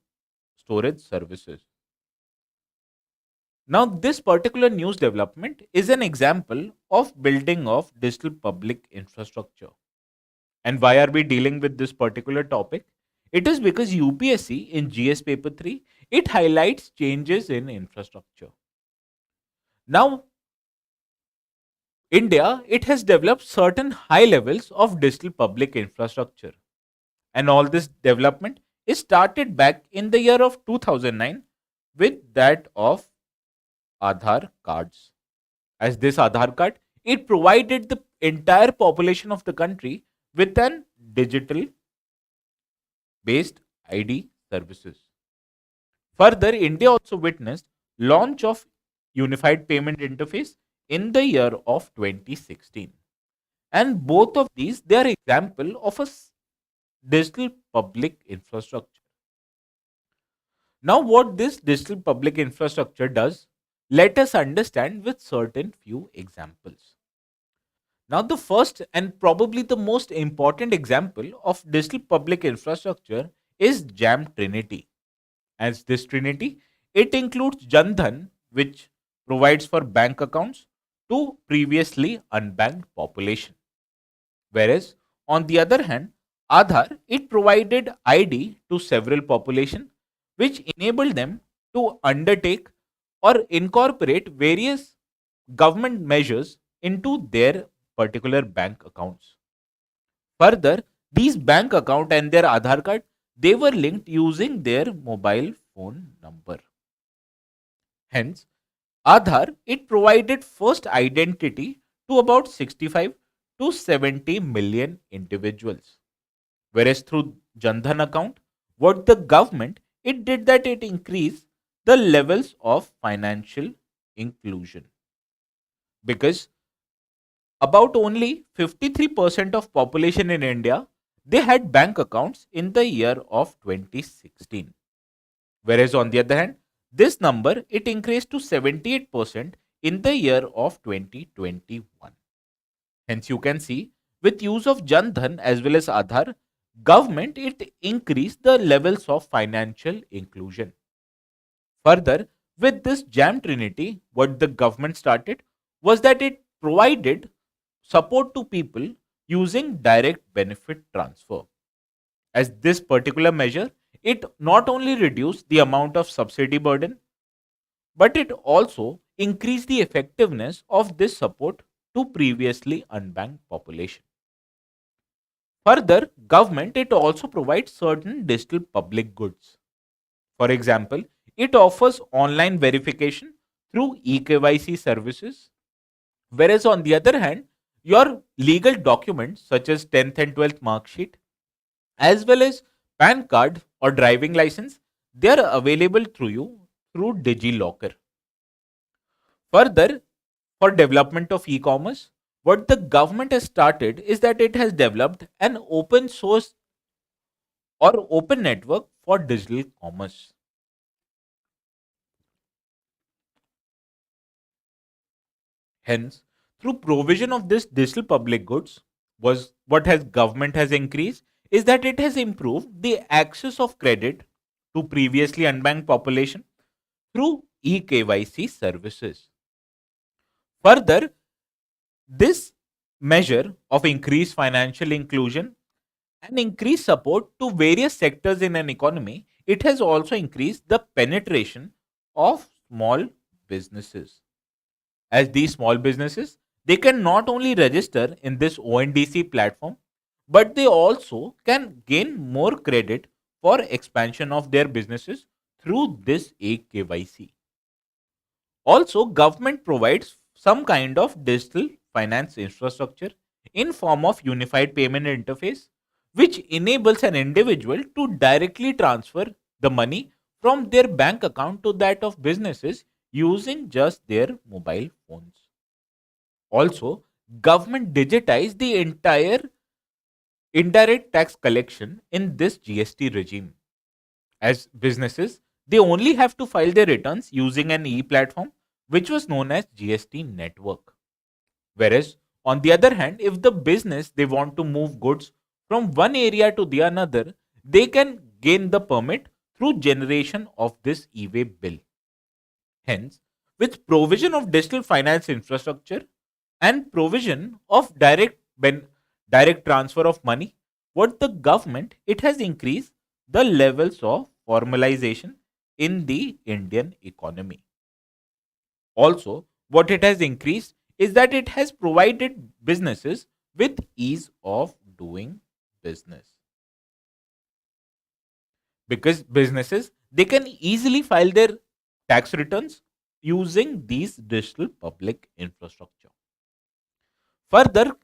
storage services. Now, this particular news development is an example of building of digital public infrastructure. And why are we dealing with this particular topic? It is because UPSC in GS paper 3 it highlights changes in infrastructure. Now, India it has developed certain high levels of digital public infrastructure, and all this development is started back in the year of 2009 with that of Aadhaar cards. As this Aadhaar card, it provided the entire population of the country with an digital based ID services. Further, India also witnessed launch of unified payment interface in the year of 2016. And both of these they are example of a digital public infrastructure. Now what this digital public infrastructure does, let us understand with certain few examples. Now, the first and probably the most important example of digital public infrastructure is Jam Trinity. As this Trinity, it includes Jandhan, which provides for bank accounts to previously unbanked population. Whereas, on the other hand, Aadhaar, it provided ID to several population, which enabled them to undertake or incorporate various government measures into their particular bank accounts. Further, these bank account and their Aadhaar card they were linked using their mobile phone number. Hence, Aadhaar it provided first identity to about 65 to 70 million individuals. Whereas through Jandhan account, what the government it did that it increased the levels of financial inclusion, because about only 53% of population in India they had bank accounts in the year of 2016. Whereas on the other hand, this number it increased to 78% in the year of 2021. Hence you can see with use of Jan Dhan as well as Aadhaar, government it increased the levels of financial inclusion. Further, with this Jam Trinity, what the government started was that it provided support to people using direct benefit transfer. As this particular measure, it not only reduced the amount of subsidy burden, but it also increased the effectiveness of this support to previously unbanked population. Further, government it also provides certain digital public goods. For example, it offers online verification through eKYC services, whereas on the other hand, your legal documents such as 10th and 12th mark sheet as well as PAN card or driving license, they are available through you through DigiLocker. Further, for development of e-commerce, what the government has started is that it has developed an open source or open network for digital commerce. Hence, through provision of this digital public goods, was what has government has increased is that it has improved the access of credit to previously unbanked population through eKYC services. Further, this measure of increased financial inclusion and increased support to various sectors in an economy, it has also increased the penetration of small businesses. As these small businesses, they can not only register in this ONDC platform, but they also can gain more credit for expansion of their businesses through this eKYC. Also, government provides some kind of digital finance infrastructure in form of unified payment interface, which enables an individual to directly transfer the money from their bank account to that of businesses using just their mobile phones. Also, government digitized the entire indirect tax collection in this GST regime. As businesses, they only have to file their returns using an e-platform, which was known as GST network. Whereas, on the other hand, if the business they want to move goods from one area to the another, they can gain the permit through generation of this e-way bill. Hence, with provision of digital finance infrastructure and provision of direct transfer of money, what the government it has increased the levels of formalization in the Indian economy. Also, what it has increased is that it has provided businesses with ease of doing business, because businesses they can easily file their tax returns using these digital public infrastructure. Further,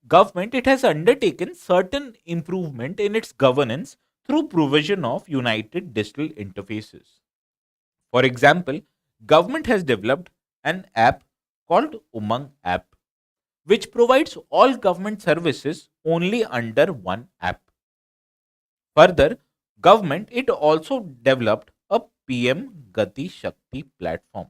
government it has undertaken certain improvement in its governance through provision of united digital interfaces. For example, government has developed an app called Umang app, which provides all government services only under one app. Further, government it also developed a PM Gati Shakti platform.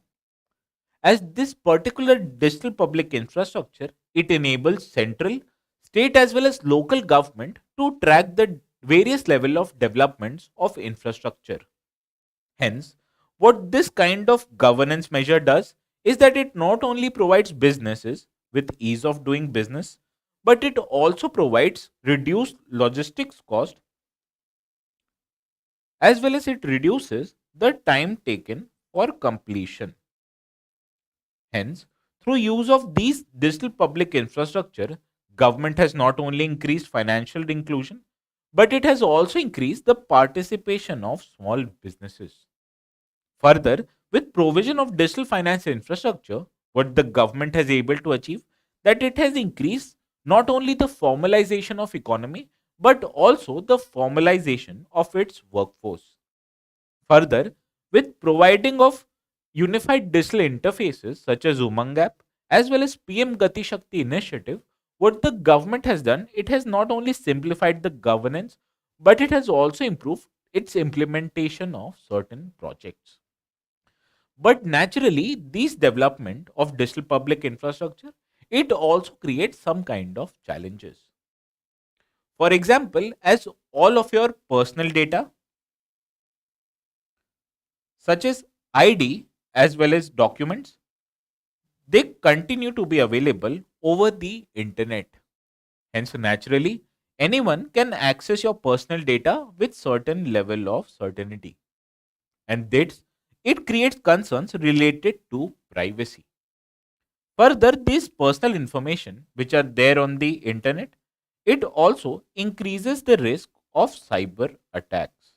As this particular digital public infrastructure, it enables central, state as well as local government to track the various level of developments of infrastructure. Hence, what this kind of governance measure does is that it not only provides businesses with ease of doing business, but it also provides reduced logistics cost as well as it reduces the time taken for completion. Hence, through use of these digital public infrastructure, government has not only increased financial inclusion, but it has also increased the participation of small businesses. Further, with provision of digital finance infrastructure, what the government has able to achieve that it has increased not only the formalization of economy but also the formalization of its workforce. Further, with providing of unified digital interfaces such as Umang app as well as PM Gati Shakti initiative, what the government has done, it has not only simplified the governance but it has also improved its implementation of certain projects. But naturally, this development of digital public infrastructure, it also creates some kind of challenges. For example, as all of your personal data, such as ID as well as documents, they continue to be available over the internet. Hence, naturally, anyone can access your personal data with certain level of certainty. And this it creates concerns related to privacy. Further, this personal information which are there on the internet, it also increases the risk of cyber attacks.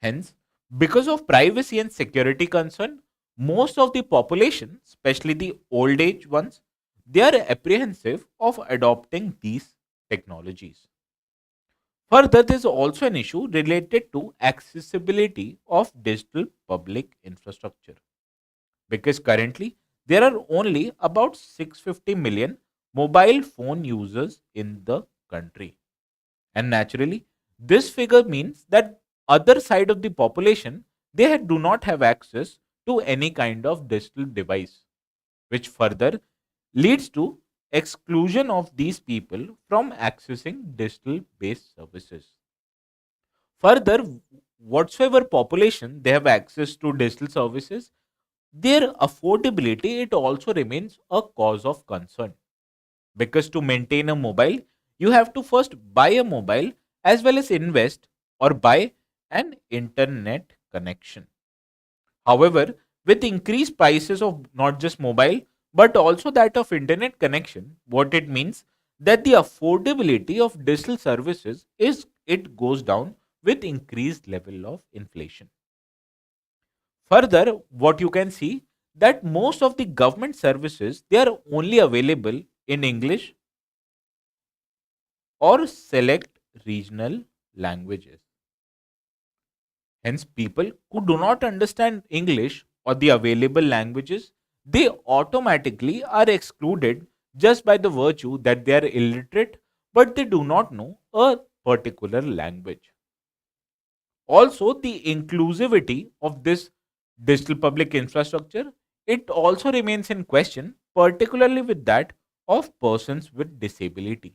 Hence, because of privacy and security concern, most of the population, especially the old age ones, they are apprehensive of adopting these technologies. Further, there is also an issue related to accessibility of digital public infrastructure, because currently there are only about 650 million mobile phone users in the country. And naturally, this figure means that other side of the population do not have access to any kind of digital device, which further leads to exclusion of these people from accessing digital based services. Further, whatsoever population they have access to digital services, their affordability it also remains a cause of concern, because to maintain a mobile you have to first buy a mobile as well as invest or buy an internet connection. However, with increased prices of not just mobile but also that of internet connection, what it means that the affordability of digital services is it goes down with increased level of inflation. Further, what you can see that most of the government services they are only available in English or select regional languages. Hence, people who do not understand English or the available languages, they automatically are excluded just by the virtue that they are illiterate but they do not know a particular language. Also, the inclusivity of this digital public infrastructure, it also remains in question, particularly with that of persons with disability,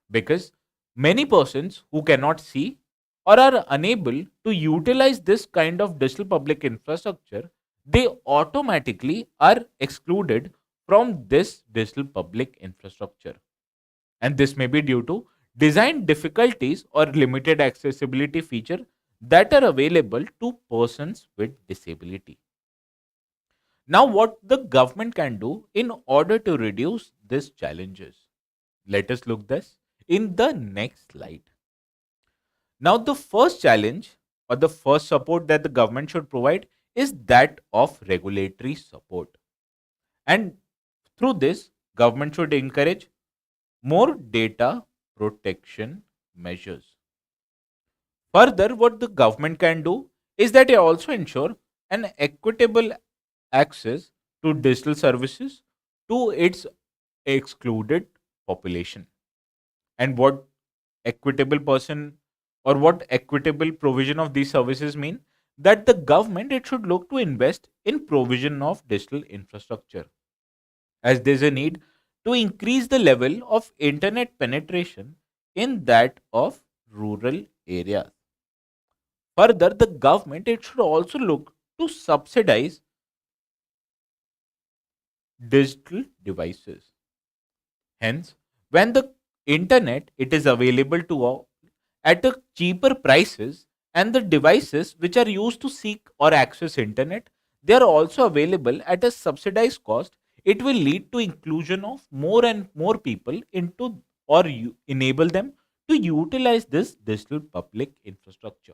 because many persons who cannot see or are unable to utilize this kind of digital public infrastructure, they automatically are excluded from this digital public infrastructure. And this may be due to design difficulties or limited accessibility feature that are available to persons with disability. Now, what the government can do in order to reduce these challenges? Let us look this in the next slide. Now, the first challenge or the first support that the government should provide is that of regulatory support. And through this, government should encourage more data protection measures. Further, what the government can do is that it also ensure an equitable access to digital services to its excluded population. And what equitable person or what equitable provision of these services mean? That the government it should look to invest in provision of digital infrastructure, as there's a need to increase the level of internet penetration in that of rural areas. Further, the government it should also look to subsidize digital devices. Hence, when the internet it is available to all at a cheaper prices, and the devices which are used to seek or access internet, they are also available at a subsidized cost, it will lead to inclusion of more and more people into or enable them to utilize this digital public infrastructure.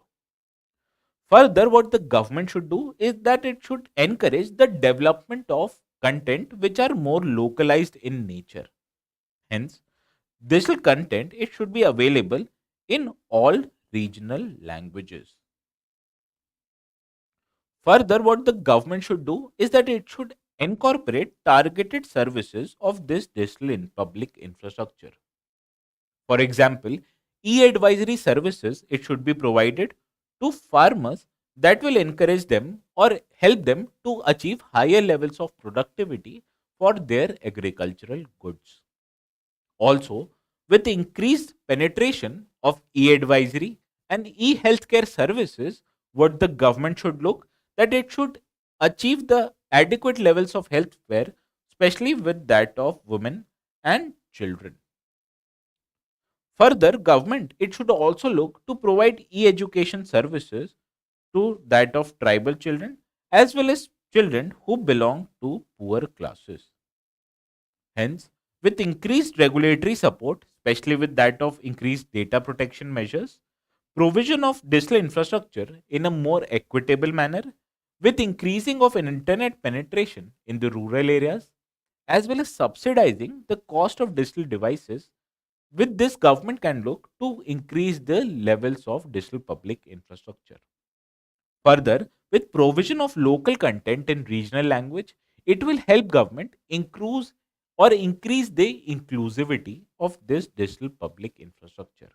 Further, what the government should do is that it should encourage the development of content which are more localized in nature. Hence, digital content it should be available in all regional languages. Further, what the government should do is that it should incorporate targeted services of this digital in public infrastructure. For example, e-advisory services it should be provided to farmers that will encourage them or help them to achieve higher levels of productivity for their agricultural goods. Also, with increased penetration of e-advisory and e-healthcare services, what the government should look that it should achieve the adequate levels of healthcare, especially with that of women and children. Further, government it should also look to provide e-education services to that of tribal children as well as children who belong to poor classes. Hence, with increased regulatory support, especially with that of increased data protection measures, provision of digital infrastructure in a more equitable manner, with increasing of internet penetration in the rural areas, as well as subsidizing the cost of digital devices, with this government can look to increase the levels of digital public infrastructure. Further, with provision of local content in regional language, it will help government increase the inclusivity of this digital public infrastructure.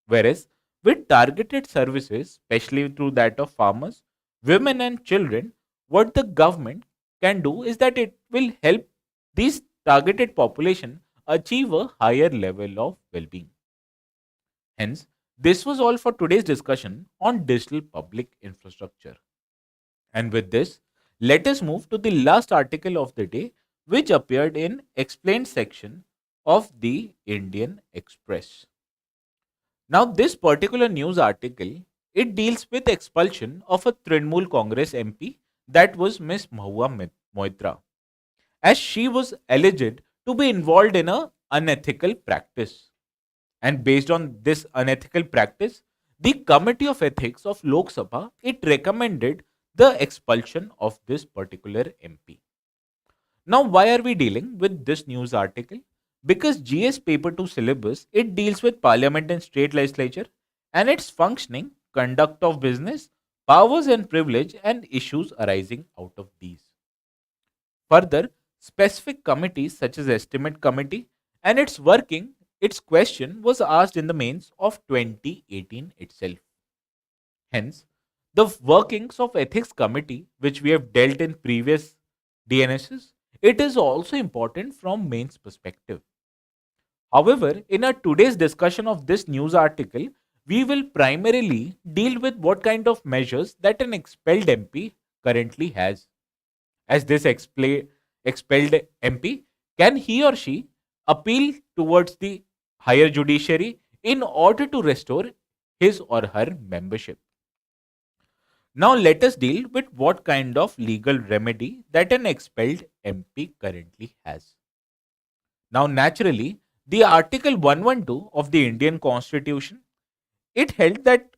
Whereas with targeted services, especially through that of farmers, women and children, what the government can do is that it will help these targeted population achieve a higher level of well-being. Hence, this was all for today's discussion on digital public infrastructure. And with this, let us move to the last article of the day, which appeared in explained section of the Indian Express. Now, this particular news article it deals with expulsion of a Trinamool Congress MP, that was Miss Mahua Moitra, as she was alleged to be involved in a unethical practice. And based on this unethical practice, the Committee of Ethics of Lok Sabha it recommended the expulsion of this particular MP. Now, why are we dealing with this news article? Because GS Paper 2 syllabus it deals with Parliament and state legislature and its functioning, conduct of business, powers and privilege, and issues arising out of these. Further, specific committees such as estimate committee and its question was asked in the mains of 2018 itself. Hence, the workings of ethics committee, which we have dealt in previous DNSs, it is also important from mains perspective. However, in our today's discussion of this news article, we will primarily deal with what kind of measures that an expelled MP currently has. As this expelled MP, can he or she appeal towards the higher judiciary in order to restore his or her membership? Now let us deal with what kind of legal remedy that an expelled MP currently has. Now naturally, the Article 112 of the Indian Constitution, it held that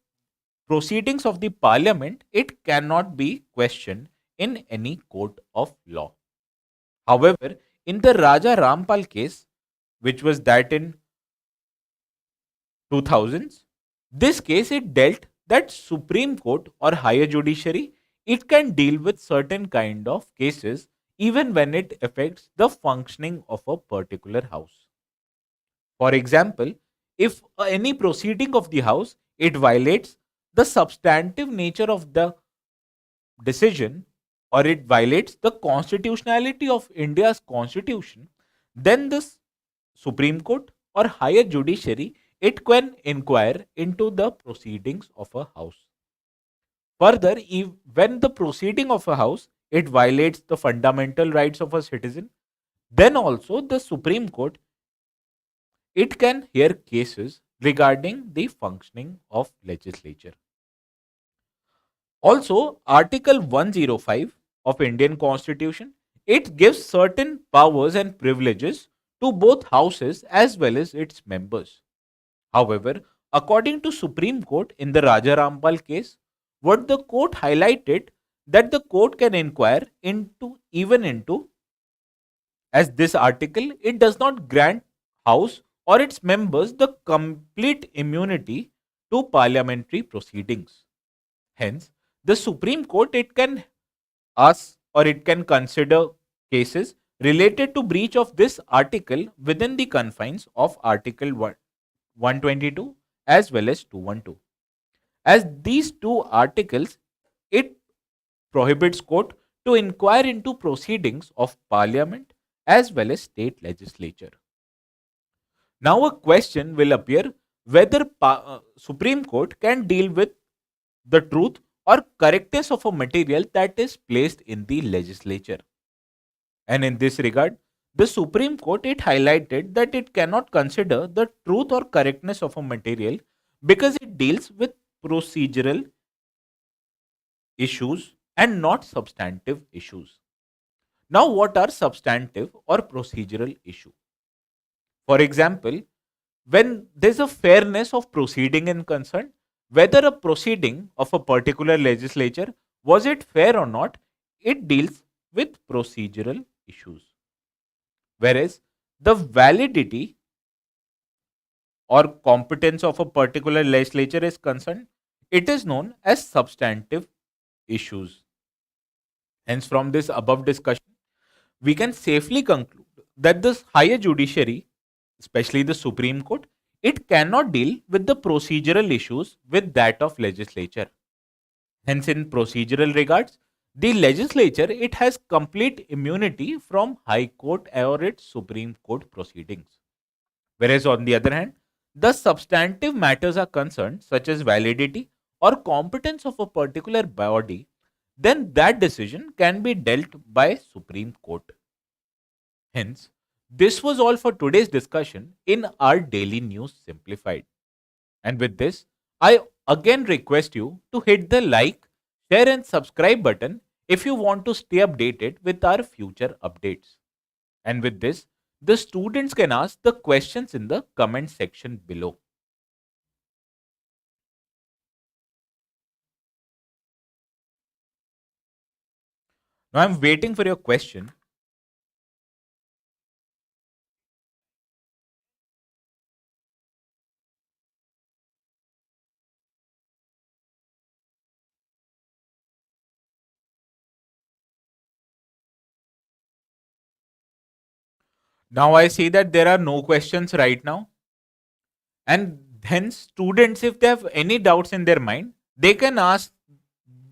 proceedings of the parliament, it cannot be questioned in any court of law. However, in the Raja Rampal case, which was that in 2000s, this case it dealt that Supreme Court or higher judiciary, it can deal with certain kind of cases even when it affects the functioning of a particular house. For example, if any proceeding of the house it violates the substantive nature of the decision or it violates the constitutionality of India's constitution, then the Supreme Court or higher judiciary it can inquire into the proceedings of a house. Further, if, when the proceeding of a house it violates the fundamental rights of a citizen, then also the Supreme Court it can hear cases regarding the functioning of legislature. Also, Article 105 of Indian Constitution, it gives certain powers and privileges to both houses as well as its members. However, according to Supreme Court in the Raja Rampal case, what the court highlighted that the court can inquire into even into, as this article it does not grant house or its members the complete immunity to parliamentary proceedings. Hence, the Supreme Court it can ask or it can consider cases related to breach of this article within the confines of Article 122 as well as 212. As these two articles, it prohibits court to inquire into proceedings of parliament as well as state legislature. Now a question will appear whether Supreme Court can deal with the truth or correctness of a material that is placed in the legislature. And in this regard, the Supreme Court it highlighted that it cannot consider the truth or correctness of a material because it deals with procedural issues and not substantive issues. Now, what are substantive or procedural issues? For example, when there's a fairness of proceeding in concern, whether a proceeding of a particular legislature was it fair or not, it deals with procedural issues. Whereas the validity or competence of a particular legislature is concerned, it is known as substantive issues. Hence, from this above discussion, we can safely conclude that this higher judiciary, especially the Supreme Court, it cannot deal with the procedural issues with that of legislature. Hence, in procedural regards, the legislature it has complete immunity from High Court or its Supreme Court proceedings. Whereas on the other hand, the substantive matters are concerned, such as validity or competence of a particular body, then that decision can be dealt by Supreme Court. Hence, this was all for today's discussion in our Daily News Simplified. And with this, I again request you to hit the like, share, and subscribe button if you want to stay updated with our future updates. And with this, the students can ask the questions in the comment section below. Now I'm waiting for your question. Now I see that there are no questions right now. And hence, students, if they have any doubts in their mind, they can ask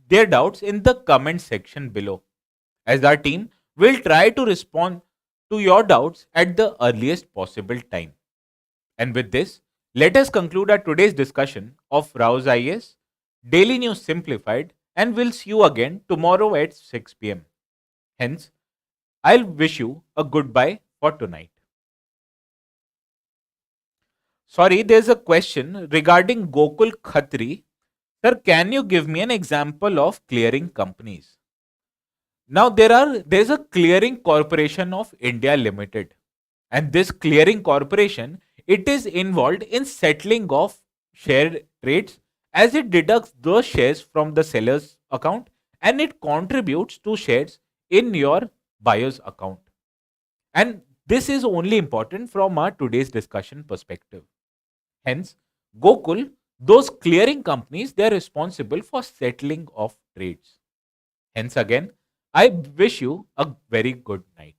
their doubts in the comment section below. As our team will try to respond to your doubts at the earliest possible time. And with this, let us conclude our today's discussion of Raus IAS, Daily News Simplified, and we'll see you again tomorrow at 6 p.m. Hence, I'll wish you a goodbye for tonight. Sorry, there's a question regarding Gokul Khatri. Sir, can you give me an example of clearing companies? Now there's a clearing corporation of India Limited, and this clearing corporation, it is involved in settling of share trades, as it deducts those shares from the seller's account and it contributes to shares in your buyer's account. And this is only important from our today's discussion perspective. Hence, Gokul, those clearing companies, they are responsible for settling of trades. Hence, again, I wish you a very good night.